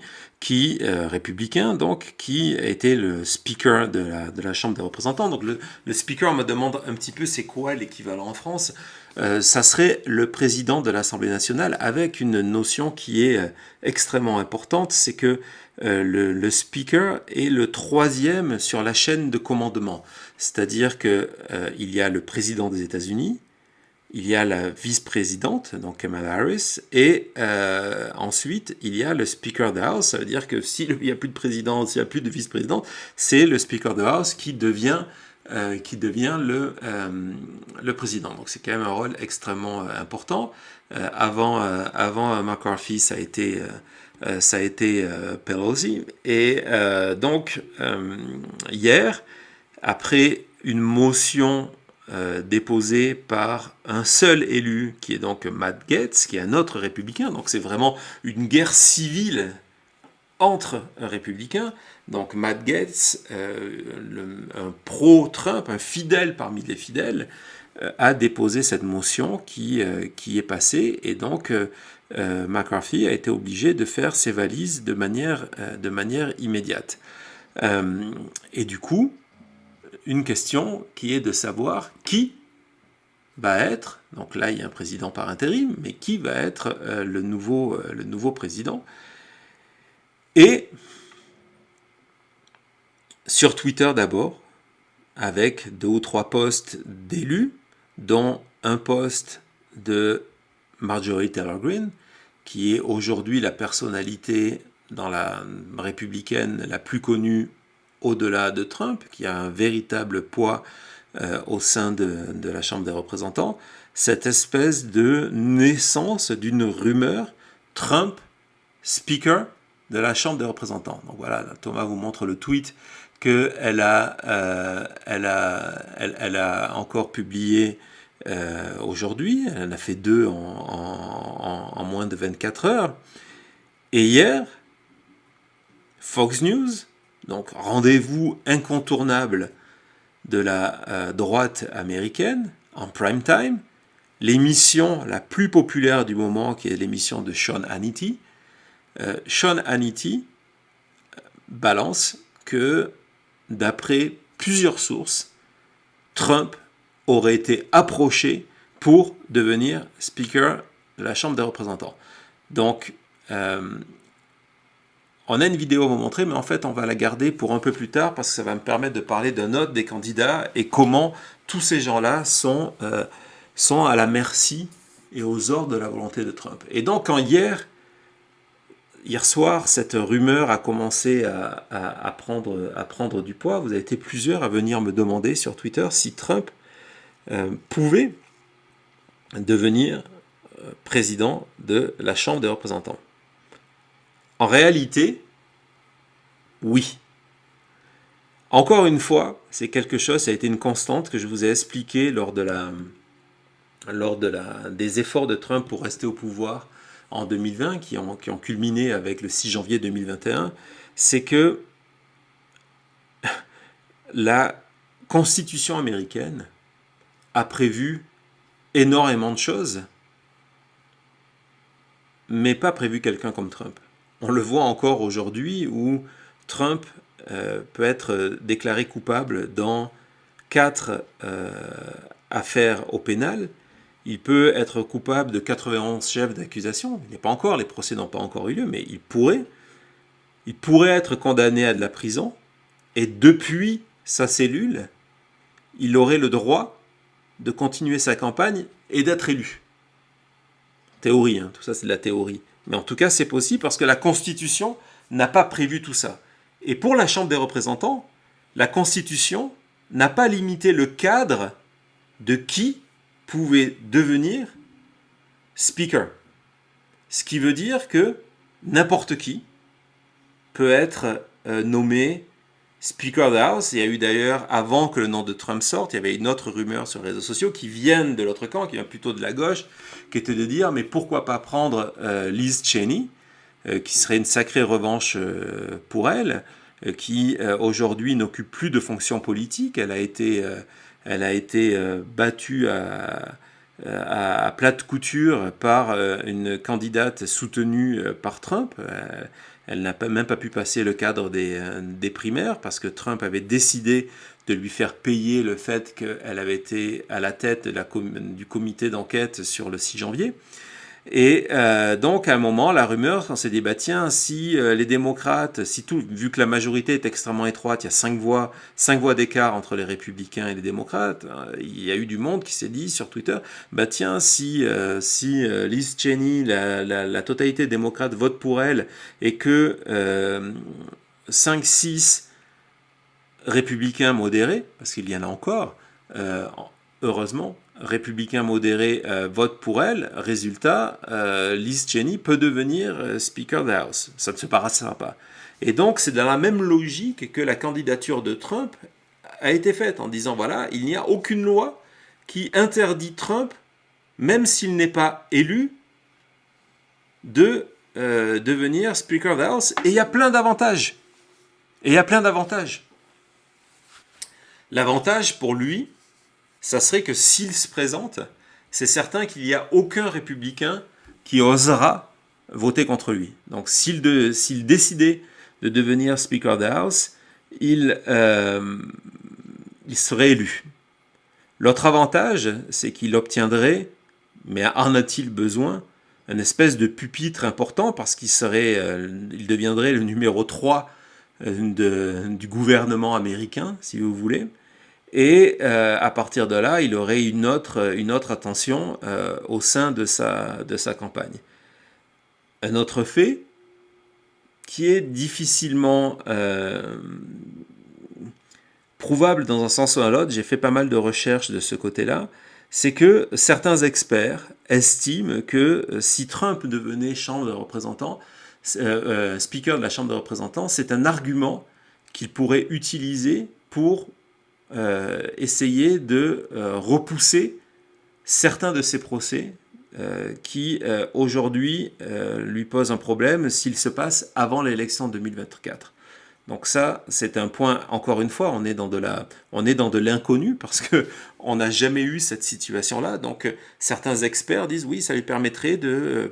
républicain, donc, qui a été le speaker de la Chambre des représentants. Donc, le speaker me demande un petit peu c'est quoi l'équivalent en France. Ça serait le président de l'Assemblée nationale avec une notion qui est extrêmement importante, c'est que le speaker est le 3e sur la chaîne de commandement. C'est-à-dire que il y a le président des États-Unis, il y a la vice-présidente, donc Kamala Harris, et ensuite, il y a le Speaker of the House. Ça veut dire que s'il n'y a plus de président, s'il n'y a plus de vice-présidente, c'est le Speaker of the House qui devient le président. Donc c'est quand même un rôle extrêmement important. Avant McCarthy, ça a été Pelosi. Et donc, hier, après une motion déposé par un seul élu, qui est donc Matt Gaetz, qui est un autre républicain. Donc c'est vraiment une guerre civile entre républicains. Donc Matt Gaetz, un pro-Trump, un fidèle parmi les fidèles, a déposé cette motion qui est passée. Et donc McCarthy a été obligé de faire ses valises de manière immédiate. Et du coup, une question qui est de savoir qui va être, donc là il y a un président par intérim, mais qui va être le nouveau président. Et sur Twitter d'abord, avec 2 ou 3 posts d'élus, dont un post de Marjorie Taylor Greene, qui est aujourd'hui la personnalité dans la républicaine la plus connue au-delà de Trump, qui a un véritable poids au sein de la Chambre des représentants, cette espèce de naissance d'une rumeur Trump, speaker de la Chambre des représentants. Donc voilà, Thomas vous montre le tweet qu'elle a encore publié aujourd'hui. Elle en a fait 2 en moins de 24 heures. Et hier, Fox News, donc rendez-vous incontournable de la droite américaine en prime time, l'émission la plus populaire du moment qui est l'émission de Sean Hannity. Sean Hannity balance que d'après plusieurs sources, Trump aurait été approché pour devenir Speaker de la Chambre des représentants. Donc, on a une vidéo à vous montrer, mais en fait, on va la garder pour un peu plus tard parce que ça va me permettre de parler d'un autre des candidats et comment tous ces gens-là sont à la merci et aux ordres de la volonté de Trump. Et donc, quand hier soir, cette rumeur a commencé à prendre du poids, vous avez été plusieurs à venir me demander sur Twitter si Trump pouvait devenir président de la Chambre des représentants. En réalité, oui. Encore une fois, c'est quelque chose, ça a été une constante que je vous ai expliqué lors des efforts de Trump pour rester au pouvoir en 2020, qui ont culminé avec le 6 janvier 2021, c'est que la Constitution américaine a prévu énormément de choses, mais pas prévu quelqu'un comme Trump. On le voit encore aujourd'hui où Trump peut être déclaré coupable dans 4 affaires au pénal. Il peut être coupable de 91 chefs d'accusation. Il n'est pas encore, les procès n'ont pas encore eu lieu, mais il pourrait être condamné à de la prison. Et depuis sa cellule, il aurait le droit de continuer sa campagne et d'être élu. Théorie, hein, tout ça c'est de la théorie. Mais en tout cas, c'est possible parce que la Constitution n'a pas prévu tout ça. Et pour la Chambre des représentants, la Constitution n'a pas limité le cadre de qui pouvait devenir Speaker. Ce qui veut dire que n'importe qui peut être nommé Speaker of the House. Il y a eu d'ailleurs, avant que le nom de Trump sorte, il y avait une autre rumeur sur les réseaux sociaux qui viennent de l'autre camp, qui vient plutôt de la gauche, qui était de dire, mais pourquoi pas prendre Liz Cheney, qui serait une sacrée revanche pour elle, qui aujourd'hui n'occupe plus de fonction politique. Elle a été battue à plate couture par une candidate soutenue par Trump. Elle n'a même pas pu passer le cadre des primaires parce que Trump avait décidé de lui faire payer le fait qu'elle avait été à la tête du comité d'enquête sur le 6 janvier. Et donc, à un moment, la rumeur, on s'est dit, bah tiens, si les démocrates, vu que la majorité est extrêmement étroite, il y a 5 voix d'écart entre les républicains et les démocrates, il y a eu du monde qui s'est dit sur Twitter, bah tiens, si Liz Cheney, la totalité des démocrates vote pour elle, et que 5-6 républicains modérés, parce qu'il y en a encore, heureusement, républicains modérés votent pour elle, résultat, Liz Cheney peut devenir Speaker of the House. Ça ne se passera pas. Et donc, c'est dans la même logique que la candidature de Trump a été faite, en disant, voilà, il n'y a aucune loi qui interdit Trump, même s'il n'est pas élu, de devenir Speaker of the House. Et il y a plein d'avantages. L'avantage pour lui, ça serait que s'il se présente, c'est certain qu'il n'y a aucun républicain qui osera voter contre lui. Donc s'il décidait de devenir Speaker of the House, il serait élu. L'autre avantage, c'est qu'il obtiendrait, mais en a-t-il besoin, une espèce de pupitre important parce qu'il deviendrait le numéro 3 du gouvernement américain, si vous voulez. Et à partir de là, il aurait une autre attention au sein de sa campagne. Un autre fait qui est difficilement prouvable dans un sens ou dans l'autre, j'ai fait pas mal de recherches de ce côté-là, c'est que certains experts estiment que si Trump devenait Chambre des représentants, Speaker de la Chambre des représentants, c'est un argument qu'il pourrait utiliser pour essayer de repousser certains de ces procès qui aujourd'hui lui posent un problème s'il se passe avant l'élection 2024. Donc ça, c'est un point, encore une fois, on est dans de l'inconnu parce que on n'a jamais eu cette situation-là. Donc certains experts disent oui, ça lui permettrait de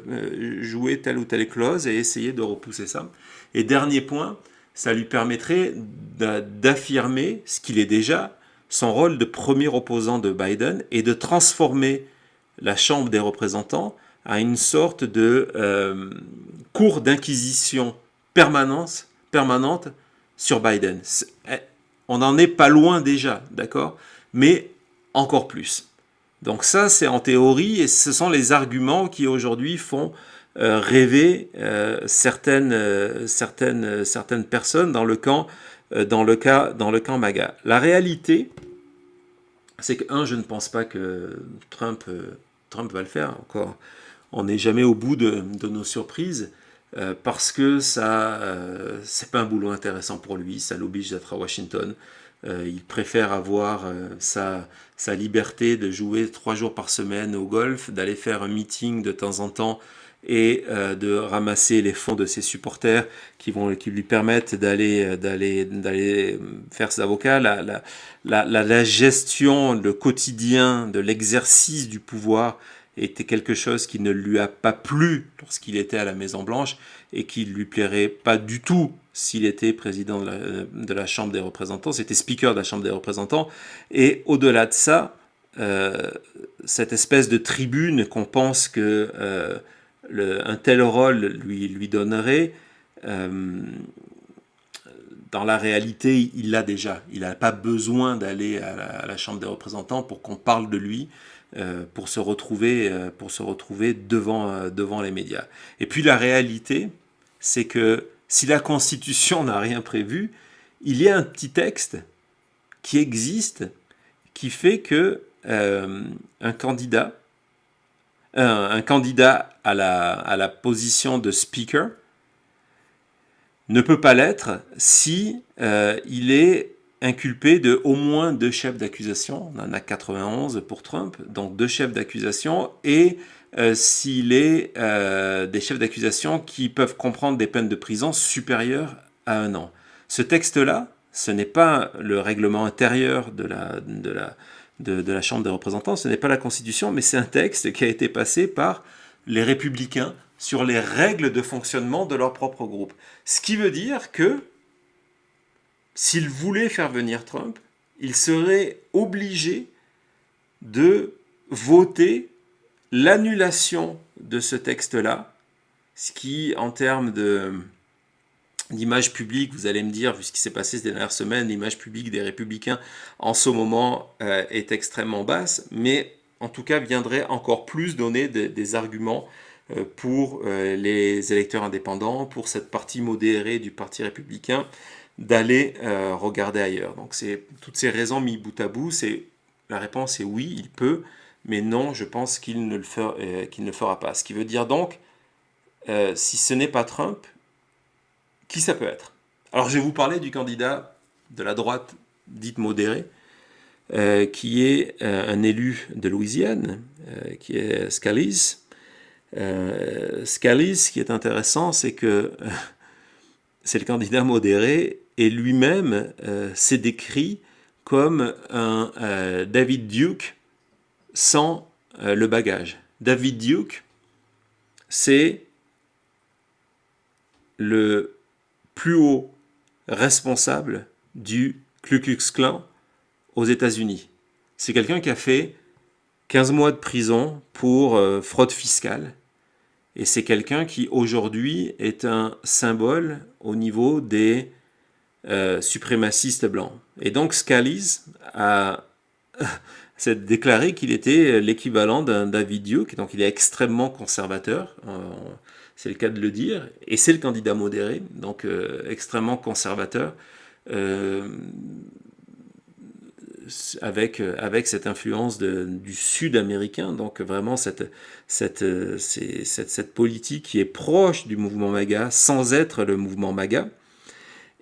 jouer telle ou telle clause et essayer de repousser ça. Et dernier point, ça lui permettrait d'affirmer ce qu'il est déjà, son rôle de premier opposant de Biden et de transformer la Chambre des représentants à une sorte de cour d'inquisition permanente sur Biden. On n'en est pas loin déjà, d'accord? Mais encore plus. Donc ça, c'est en théorie, et ce sont les arguments qui aujourd'hui font rêver certaines personnes dans le camp MAGA. La réalité, c'est que, je ne pense pas que Trump va le faire encore. On n'est jamais au bout de nos surprises parce que ça, c'est pas un boulot intéressant pour lui. Ça l'oblige d'être à Washington. Il préfère avoir sa liberté de jouer 3 jours par semaine au golf, d'aller faire un meeting de temps en temps et de ramasser les fonds de ses supporters qui lui permettent d'aller faire ses avocats. La gestion, le quotidien de l'exercice du pouvoir était quelque chose qui ne lui a pas plu lorsqu'il était à la Maison-Blanche et qui ne lui plairait pas du tout s'il était président de la Chambre des représentants, c'était speaker de la Chambre des représentants. Et au-delà de ça, cette espèce de tribune qu'on pense que un tel rôle lui donnerait, dans la réalité, il l'a déjà. Il n'a pas besoin d'aller à la Chambre des représentants pour qu'on parle de lui, pour se retrouver devant les médias. Et puis la réalité, c'est que si la Constitution n'a rien prévu, il y a un petit texte qui existe, qui fait que un candidat à la position de speaker ne peut pas l'être si il est inculpé de au moins 2 chefs d'accusation. On en a 91 pour Trump, donc 2 chefs d'accusation, et s'il est des chefs d'accusation qui peuvent comprendre des peines de prison supérieures à 1 an. Ce texte-là, ce n'est pas le règlement intérieur de la Chambre des représentants, ce n'est pas la Constitution, mais c'est un texte qui a été passé par les républicains sur les règles de fonctionnement de leur propre groupe. Ce qui veut dire que s'ils voulaient faire venir Trump, ils seraient obligés de voter l'annulation de ce texte-là, ce qui, en termes d'image publique, vous allez me dire, vu ce qui s'est passé ces dernières semaines, l'image publique des républicains en ce moment est extrêmement basse, mais en tout cas viendrait encore plus donner des arguments pour les électeurs indépendants, pour cette partie modérée du Parti républicain, d'aller regarder ailleurs. Donc c'est toutes ces raisons mis bout à bout, la réponse est oui, il peut, mais non, je pense qu'il ne le fera pas. Ce qui veut dire donc, si ce n'est pas Trump, qui ça peut être? Alors je vais vous parler du candidat de la droite dite modérée, qui est un élu de Louisiane, qui est Scalise. Scalise, ce qui est intéressant, c'est que c'est le candidat modéré et lui-même s'est décrit comme un David Duke sans le bagage. David Duke, c'est le plus haut responsable du Ku Klux Klan aux États-Unis. C'est quelqu'un qui a fait 15 mois de prison pour fraude fiscale. Et c'est quelqu'un qui, aujourd'hui, est un symbole au niveau des suprémacistes blancs. Et donc, Scalise s'est déclaré qu'il était l'équivalent d'un David Duke. Donc, il est extrêmement conservateur, c'est le cas de le dire. Et c'est le candidat modéré, donc extrêmement conservateur, avec cette influence du sud américain, donc vraiment cette politique qui est proche du mouvement MAGA sans être le mouvement MAGA.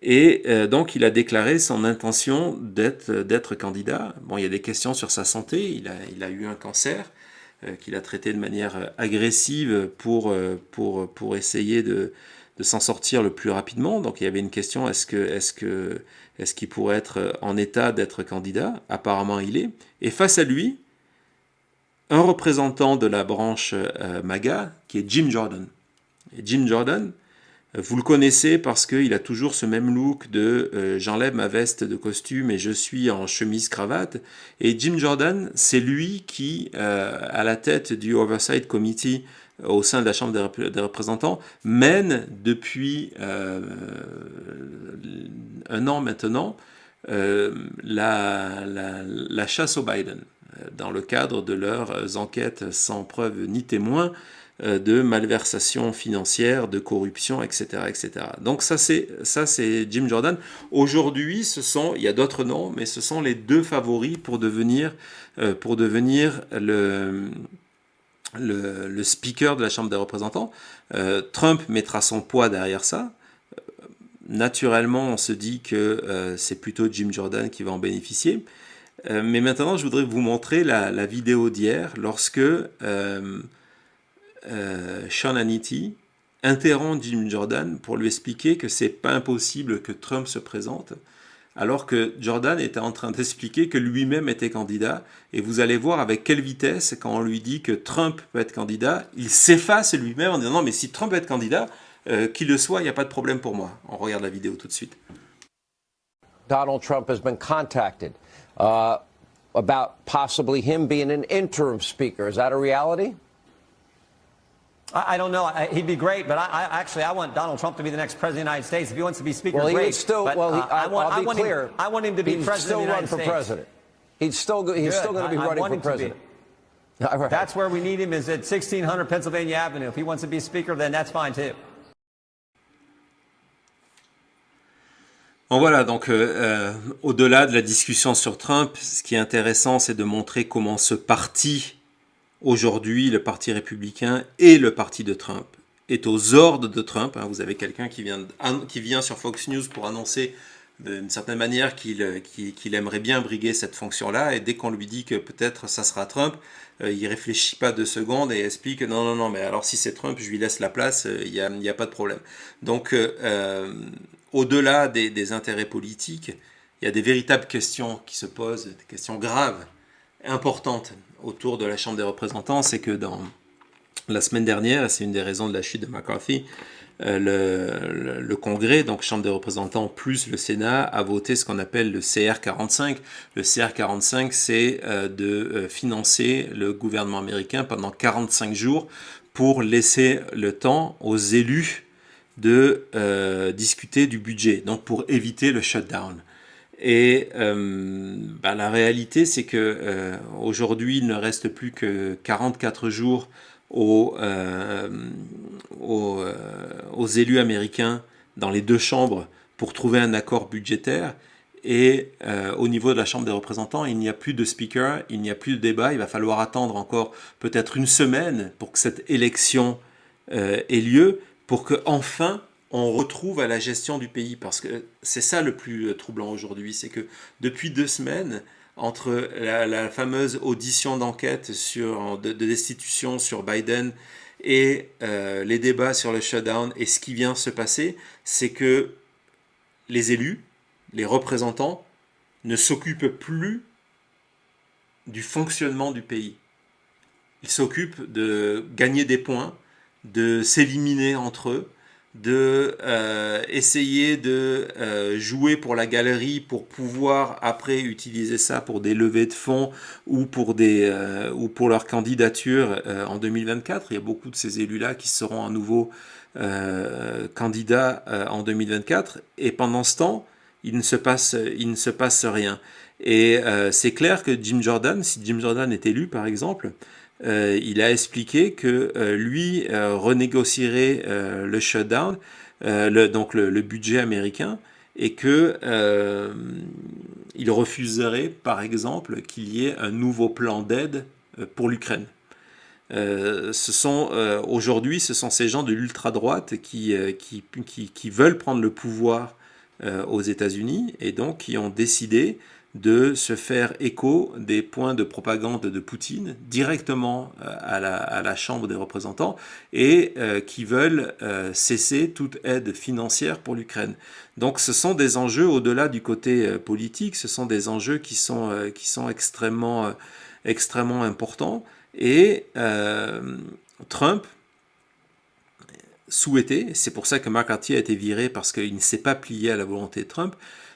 Et donc il a déclaré son intention d'être candidat. Bon, il y a des questions sur sa santé, il a eu un cancer qu'il a traité de manière agressive pour essayer s'en sortir le plus rapidement. Donc il y avait une question, est-ce qu'il pourrait être en état d'être candidat? Apparemment il est. Et face à lui, un représentant de la branche MAGA, qui est Jim Jordan. Et Jim Jordan, vous le connaissez parce qu'il a toujours ce même look de j'enlève ma veste de costume et je suis en chemise-cravate. Et Jim Jordan, c'est lui qui, à la tête du Oversight Committee au sein de la Chambre des représentants, mène depuis un an maintenant la chasse au Biden, dans le cadre de leurs enquêtes sans preuve ni témoin de malversation financière, de corruption, etc., etc. Donc ça c'est Jim Jordan. Aujourd'hui, il y a d'autres noms, mais ce sont les deux favoris pour devenir le speaker de la Chambre des représentants. Trump mettra son poids derrière ça. Naturellement, on se dit que c'est plutôt Jim Jordan qui va en bénéficier. Mais maintenant, je voudrais vous montrer la vidéo d'hier lorsque Sean Hannity interrompt Jim Jordan pour lui expliquer que c'est pas impossible que Trump se présente, alors que Jordan était en train d'expliquer que lui-même était candidat. Et vous allez voir avec quelle vitesse, quand on lui dit que Trump peut être candidat, il s'efface lui-même en disant non, mais si Trump peut être candidat, qu'il le soit, il n'y a pas de problème pour moi. On regarde la vidéo tout de suite. Donald Trump has been contacted about possibly him being an interim speaker. Is that a reality? I don't know. He'd be great, but I want Donald Trump to be the next president of the United States. If he wants to be speaker, well, great. He would still, but, well, I want him to be president of the United States. He's still running for president. He's still going to be running for president. Right. That's where we need him, is at 1600 Pennsylvania Avenue. If he wants to be speaker, then that's fine too. Bon voilà, donc au-delà de la discussion sur Trump, ce qui est intéressant, c'est de montrer comment ce parti, aujourd'hui, le parti républicain et le parti de Trump, est aux ordres de Trump. Vous avez quelqu'un qui vient sur Fox News pour annoncer d'une certaine manière qu'il aimerait bien briguer cette fonction-là, et dès qu'on lui dit que peut-être ça sera Trump, il réfléchit pas 2 secondes et explique non, mais alors si c'est Trump, je lui laisse la place, il y a pas de problème. Donc au-delà des intérêts politiques, il y a des véritables questions qui se posent, des questions graves, importantes autour de la Chambre des représentants. C'est que dans la semaine dernière, c'est une des raisons de la chute de McCarthy, le Congrès, donc Chambre des représentants plus le Sénat, a voté ce qu'on appelle le CR45. Le CR45, c'est de financer le gouvernement américain pendant 45 jours pour laisser le temps aux élus de discuter du budget, donc pour éviter le shutdown. Et la réalité, c'est que aujourd'hui, il ne reste plus que 44 jours aux élus américains dans les 2 chambres pour trouver un accord budgétaire. Et au niveau de la Chambre des représentants, il n'y a plus de speaker, il n'y a plus de débat. Il va falloir attendre encore peut-être 1 semaine pour que cette élection ait lieu, pour qu'enfin on retrouve à la gestion du pays. Parce que c'est ça le plus troublant aujourd'hui, c'est que depuis 2 semaines, entre la fameuse audition d'enquête de destitution sur Biden et les débats sur le shutdown et ce qui vient se passer, c'est que les élus, les représentants, ne s'occupent plus du fonctionnement du pays. Ils s'occupent de gagner des points, de s'éliminer entre eux, de essayer de jouer pour la galerie pour pouvoir après utiliser ça pour des levées de fonds ou pour leur candidature en 2024. Il y a beaucoup de ces élus-là qui seront à nouveau candidats en 2024, et pendant ce temps, il ne se passe rien. Et c'est clair que Jim Jordan, si Jim Jordan est élu par exemple, il a expliqué que lui renégocierait le shutdown, donc le budget américain, et que il refuserait par exemple qu'il y ait un nouveau plan d'aide pour l'Ukraine. Aujourd'hui, ce sont ces gens de l'ultra-droite qui veulent prendre le pouvoir aux États-Unis, et donc qui ont décidé de se faire écho des points de propagande de Poutine directement à la Chambre des représentants et qui veulent cesser toute aide financière pour l'Ukraine. Donc ce sont des enjeux au-delà du côté politique, ce sont des enjeux qui sont extrêmement importants et Trump souhaitait, c'est pour ça que McCarthy a été viré parce qu'il ne s'est pas plié à la volonté de Trump.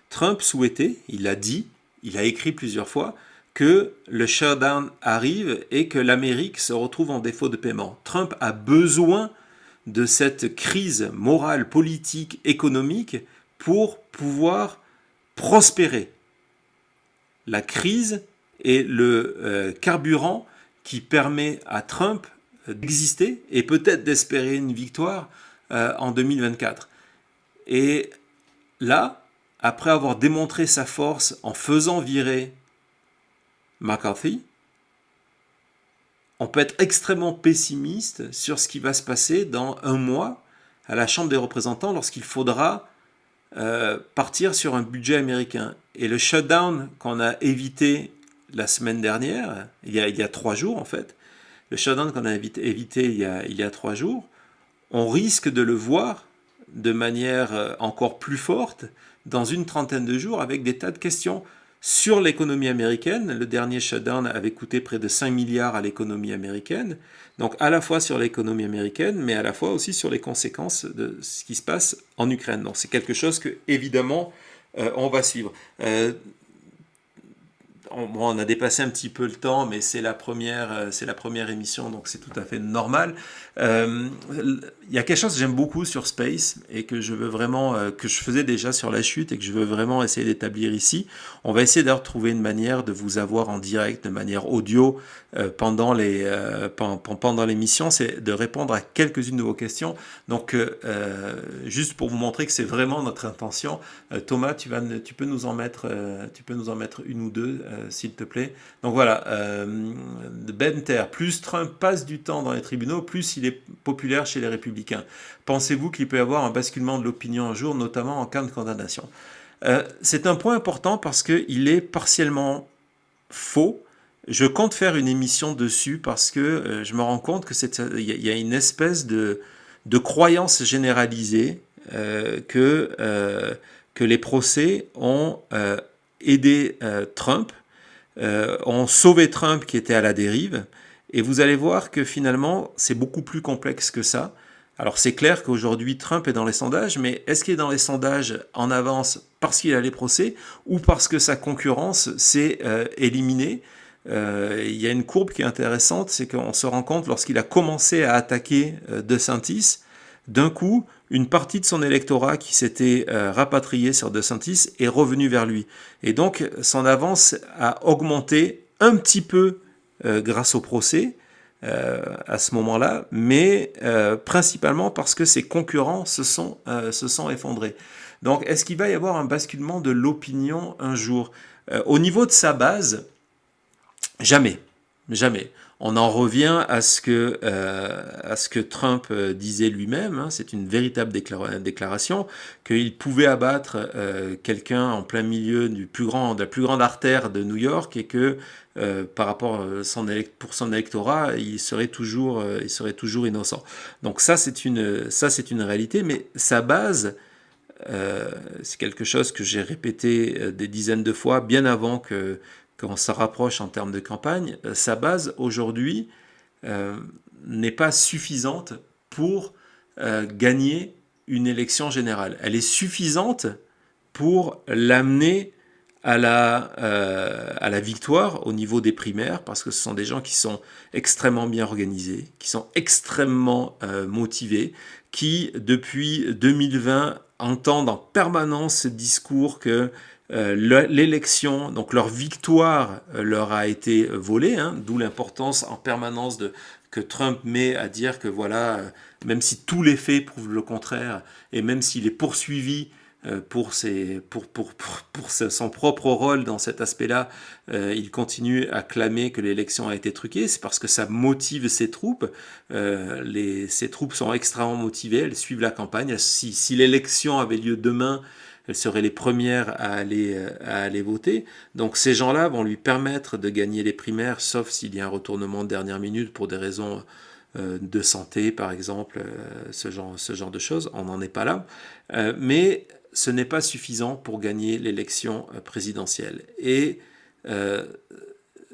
Trump souhaitait, il l'a dit, il a écrit plusieurs fois, que le shutdown arrive et que l'Amérique se retrouve en défaut de paiement. Trump a besoin de cette crise morale, politique, économique pour pouvoir prospérer. La crise est le carburant qui permet à Trump d'exister et peut-être d'espérer une victoire en 2024. Et là, après avoir démontré sa force en faisant virer McCarthy, on peut être extrêmement pessimiste sur ce qui va se passer dans un mois à la Chambre des représentants lorsqu'il faudra partir sur un budget américain. Et le shutdown qu'on a évité la semaine dernière, il y a 3 jours en fait, le shutdown qu'on a évité il y a 3 jours, on risque de le voir de manière encore plus forte dans une trentaine de jours avec des tas de questions sur l'économie américaine. Le dernier shutdown avait coûté près de 5 milliards à l'économie américaine. Donc à la fois sur l'économie américaine, mais à la fois aussi sur les conséquences de ce qui se passe en Ukraine. Donc c'est quelque chose que, évidemment, on va suivre. On a dépassé un petit peu le temps, mais c'est la première émission, donc c'est tout à fait normal. Il y a quelque chose que j'aime beaucoup sur Space et que je veux vraiment, que je faisais déjà sur la chute et que je veux vraiment essayer d'établir ici. On va essayer de trouver une manière de vous avoir en direct, de manière audio, pendant l'émission, c'est de répondre à quelques-unes de vos questions. Donc, juste pour vous montrer que c'est vraiment notre intention, Thomas, tu peux nous en mettre une ou deux, s'il te plaît. Donc voilà, Benter, plus Trump passe du temps dans les tribunaux, plus il est populaire chez les républicains. Pensez-vous qu'il peut y avoir un basculement de l'opinion un jour, notamment en cas de condamnation? C'est un point important parce qu'il est partiellement faux. Je compte faire une émission dessus parce que je me rends compte qu'il y a une espèce de croyance généralisée que les procès ont aidé Trump, ont sauvé Trump qui était à la dérive. Et vous allez voir que finalement, c'est beaucoup plus complexe que ça. Alors c'est clair qu'aujourd'hui, Trump est dans les sondages, mais est-ce qu'il est dans les sondages en avance parce qu'il a les procès ou parce que sa concurrence s'est éliminée? Il y a une courbe qui est intéressante, c'est qu'on se rend compte lorsqu'il a commencé à attaquer DeSantis, d'un coup, une partie de son électorat qui s'était rapatrié sur DeSantis est revenue vers lui. Et donc, son avance a augmenté un petit peu grâce au procès à ce moment-là, mais principalement parce que ses concurrents se sont effondrés. Donc, est-ce qu'il va y avoir un basculement de l'opinion un jour? Au niveau de sa base, jamais. On en revient à ce que Trump disait lui-même, hein, c'est une véritable déclaration, qu'il pouvait abattre quelqu'un en plein milieu de la plus grande artère de New York et que par rapport pour son électorat, il serait toujours innocent. Donc ça c'est une réalité, mais sa base, c'est quelque chose que j'ai répété des dizaines de fois, bien avant qu'on se rapproche en termes de campagne, sa base aujourd'hui n'est pas suffisante pour gagner une élection générale. Elle est suffisante pour l'amener à la victoire au niveau des primaires, parce que ce sont des gens qui sont extrêmement bien organisés, qui sont extrêmement motivés, qui depuis 2020 entendent en permanence ce discours que l'élection, donc leur victoire leur a été volée, hein, d'où l'importance en permanence que Trump met à dire que voilà, même si tous les faits prouvent le contraire, et même s'il est poursuivi pour son propre rôle dans cet aspect-là, il continue à clamer que l'élection a été truquée. C'est parce que ça motive ses troupes. Ses troupes sont extrêmement motivées, elles suivent la campagne. Si l'élection avait lieu demain, elles seraient les premières à aller voter. Donc ces gens-là vont lui permettre de gagner les primaires, sauf s'il y a un retournement de dernière minute pour des raisons de santé, par exemple, ce genre de choses. On n'en est pas là. Mais ce n'est pas suffisant pour gagner l'élection présidentielle. Et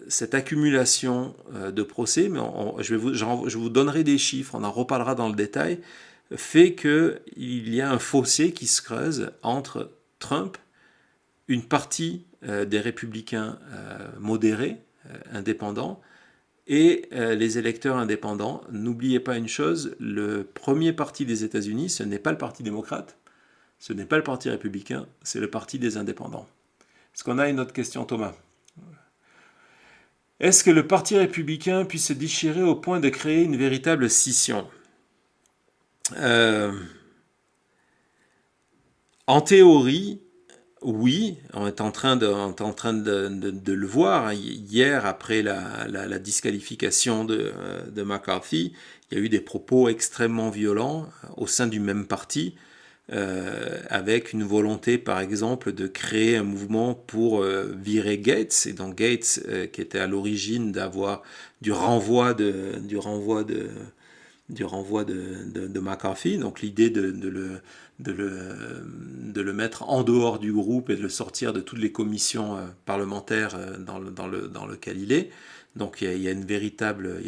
cette accumulation de procès, mais je vous donnerai des chiffres, on en reparlera dans le détail, fait qu'il y a un fossé qui se creuse entre Trump, une partie des républicains modérés, indépendants, et les électeurs indépendants. N'oubliez pas une chose, le premier parti des États-Unis, ce n'est pas le Parti démocrate, ce n'est pas le Parti républicain, c'est le Parti des indépendants. Est-ce qu'on a une autre question, Thomas ? Est-ce que le Parti républicain puisse se déchirer au point de créer une véritable scission ? En théorie, oui, on est en train de le voir. Hier, après la disqualification de McCarthy, il y a eu des propos extrêmement violents au sein du même parti, avec une volonté, par exemple, de créer un mouvement pour virer Gates. Et donc Gates, qui était à l'origine du renvoi de McCarthy, donc l'idée de le mettre en dehors du groupe et de le sortir de toutes les commissions parlementaires dans lequel il est. Donc il y a une véritable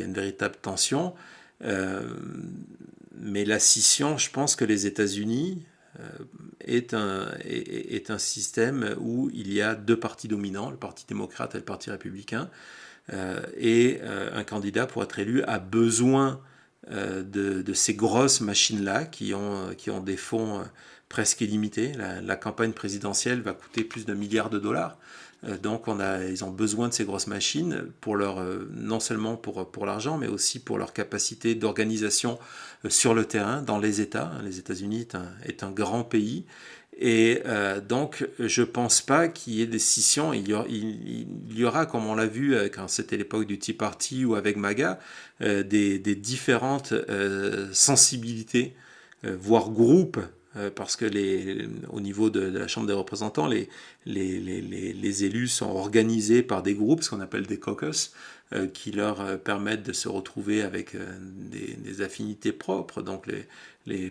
tension. Mais la scission, je pense que les États-Unis est un système où il y a deux partis dominants, le Parti démocrate et le Parti républicain, et un candidat pour être élu a besoin de ces grosses machines-là qui ont des fonds presque illimités. La campagne présidentielle va coûter plus d'1 milliard de dollars. Donc ils ont besoin de ces grosses machines non seulement pour l'argent, mais aussi pour leur capacité d'organisation sur le terrain, dans les États. Les États-Unis est un grand pays. Et donc, je ne pense pas qu'il y ait des scissions. Il y aura, comme on l'a vu quand c'était l'époque du Tea Party ou avec MAGA, des différentes sensibilités, voire groupes, parce que au niveau de la Chambre des représentants, les élus sont organisés par des groupes, ce qu'on appelle des caucus, qui leur permettent de se retrouver avec des affinités propres. Donc,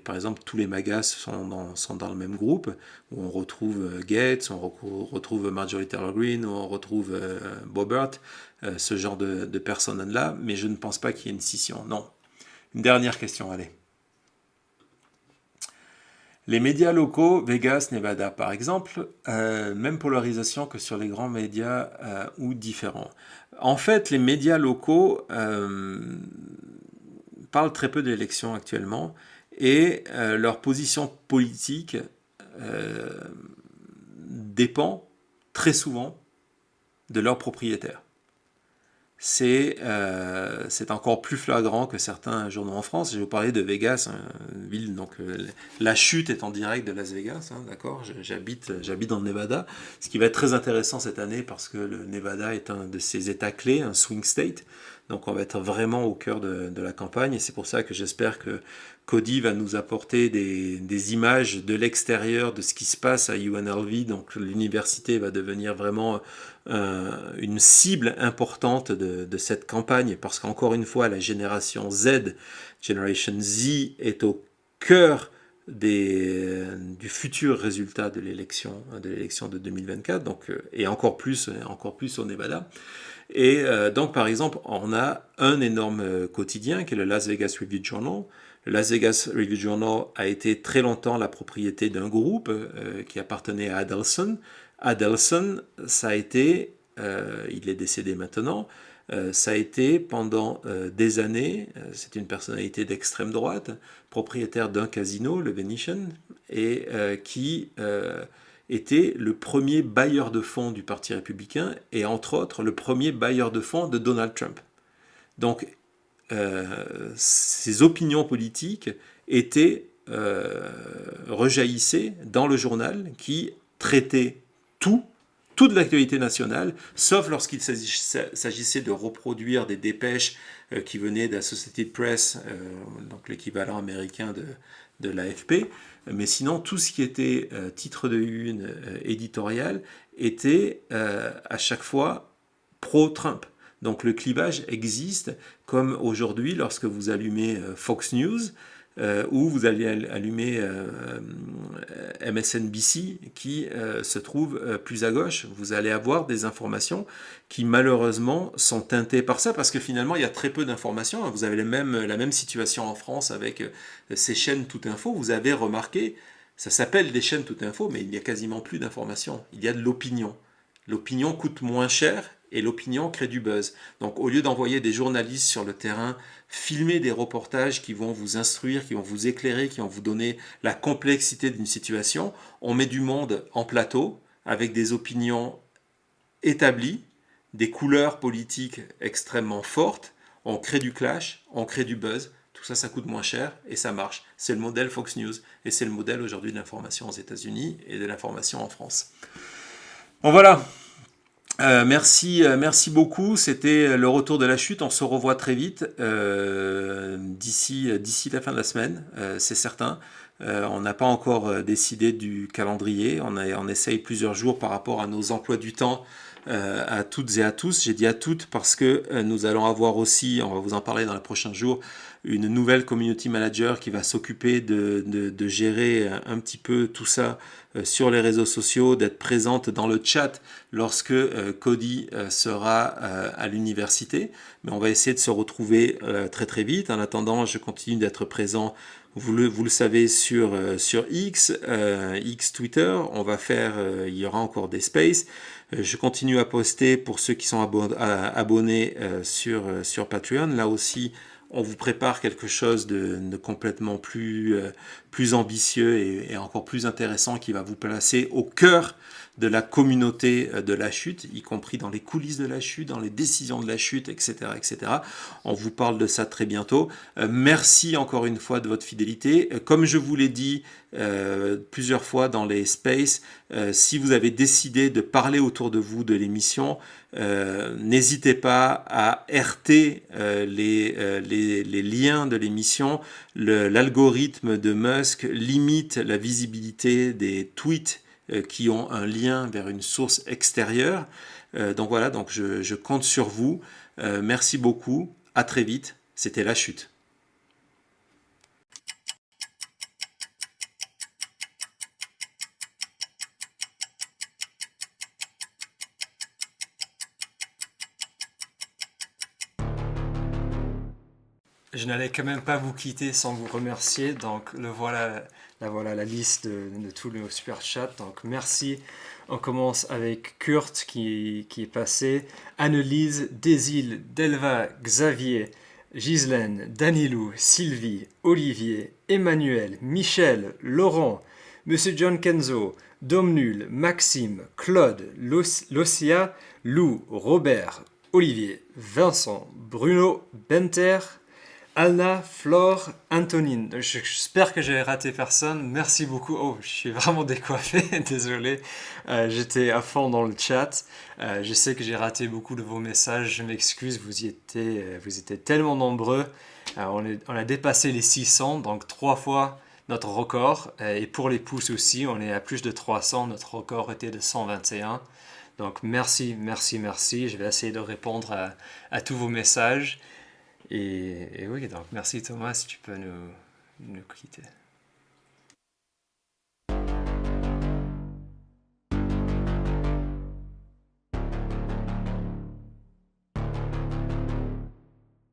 par exemple, tous les MAGA sont dans le même groupe, où on retrouve Gates, on retrouve Marjorie Taylor Greene, où on retrouve Boebert, ce genre de personnes-là, mais je ne pense pas qu'il y ait une scission, non. Une dernière question, allez. Les médias locaux, Vegas, Nevada par exemple, même polarisation que sur les grands médias ou différents. En fait, les médias locaux parlent très peu de l'élection actuellement et leur position politique dépend très souvent de leurs propriétaires. C'est encore plus flagrant que certains journaux en France. Je vais vous parler de Vegas, une ville, donc la chute est en direct de Las Vegas, hein, d'accord. J'habite dans le Nevada, ce qui va être très intéressant cette année parce que le Nevada est un de ces États clés, un swing state. Donc on va être vraiment au cœur de la campagne et c'est pour ça que j'espère que Cody va nous apporter des images de l'extérieur de ce qui se passe à UNLV. Donc l'université va devenir vraiment une cible importante de cette campagne parce qu'encore une fois, la génération Z, Generation Z, est au cœur du futur résultat de l'élection de 2024, donc, et encore plus au Nevada. Et donc, par exemple, on a un énorme quotidien qui est le Las Vegas Review Journal. Le Las Vegas Review Journal a été très longtemps la propriété d'un groupe qui appartenait à Adelson. Adelson, ça a été, il est décédé maintenant, ça a été pendant des années, c'est une personnalité d'extrême droite, propriétaire d'un casino, le Venetian, et qui était le premier bailleur de fonds du Parti républicain et entre autres le premier bailleur de fonds de Donald Trump. Donc ses opinions politiques rejaillissaient dans le journal qui traitait tout toute l'actualité nationale, sauf lorsqu'il s'agissait de reproduire des dépêches qui venaient d'Associated Press, donc l'équivalent américain de l'AFP. Mais sinon, tout ce qui était titre de une éditorial était à chaque fois pro-Trump. Donc le clivage existe, comme aujourd'hui lorsque vous allumez Fox News, ou vous allez allumer MSNBC qui se trouve plus à gauche. Vous allez avoir des informations qui malheureusement sont teintées par ça, parce que finalement il y a très peu d'informations. Vous avez la même situation en France avec ces chaînes Tout Info. Vous avez remarqué, ça s'appelle des chaînes Tout Info, mais il n'y a quasiment plus d'informations. Il y a de l'opinion. L'opinion coûte moins cher et l'opinion crée du buzz. Donc au lieu d'envoyer des journalistes sur le terrain, filmer des reportages qui vont vous instruire, qui vont vous éclairer, qui vont vous donner la complexité d'une situation, on met du monde en plateau avec des opinions établies, des couleurs politiques extrêmement fortes, on crée du clash, on crée du buzz, tout ça, ça coûte moins cher et ça marche. C'est le modèle Fox News et c'est le modèle aujourd'hui de l'information aux États-Unis et de l'information en France. Bon voilà. Merci beaucoup. C'était le retour de la chute. On se revoit très vite d'ici la fin de la semaine, c'est certain. On n'a pas encore décidé du calendrier. On essaye plusieurs jours par rapport à nos emplois du temps à toutes et à tous. J'ai dit à toutes parce que nous allons avoir aussi, on va vous en parler dans les prochains jours, une nouvelle community manager qui va s'occuper de gérer un petit peu tout ça sur les réseaux sociaux, d'être présente dans le chat lorsque Cody sera à l'université. Mais on va essayer de se retrouver très très vite. En attendant, je continue d'être présent, vous le savez, sur X Twitter. On va faire, il y aura encore des spaces. Je continue à poster pour ceux qui sont abonnés sur Patreon. Là aussi, on vous prépare quelque chose de complètement plus ambitieux et encore plus intéressant qui va vous placer au cœur de la communauté de la chute, y compris dans les coulisses de la chute, dans les décisions de la chute, etc., etc. On vous parle de ça très bientôt. Merci encore une fois de votre fidélité. Comme je vous l'ai dit plusieurs fois dans les spaces, si vous avez décidé de parler autour de vous de l'émission, n'hésitez pas à RT les liens de l'émission. L'algorithme de Musk limite la visibilité des tweets qui ont un lien vers une source extérieure. Donc voilà, donc je compte sur vous. Merci beaucoup. À très vite. C'était La Chute. Je n'allais quand même pas vous quitter sans vous remercier. Donc voilà la liste de tous nos super chats. Donc merci. On commence avec Kurt qui est passé, Annelise, Désil, Delva, Xavier, Ghislaine, Danilou, Sylvie, Olivier, Emmanuel, Michel, Laurent, Monsieur John Kenzo, Domnul, Maxime, Claude, Lucia, Lou, Robert, Olivier, Vincent, Bruno, Benter, Alna, Flore, Antonine. J'espère que j'ai raté personne. Merci beaucoup. Oh, je suis vraiment décoiffé. Désolé. J'étais à fond dans le chat. Je sais que j'ai raté beaucoup de vos messages. Je m'excuse. Vous étiez tellement nombreux. On a dépassé les 600, donc 3 fois notre record. Et pour les pouces aussi, on est à plus de 300. Notre record était de 121. Donc merci. Je vais essayer de répondre à tous vos messages. Et oui, donc merci Thomas, si tu peux nous quitter.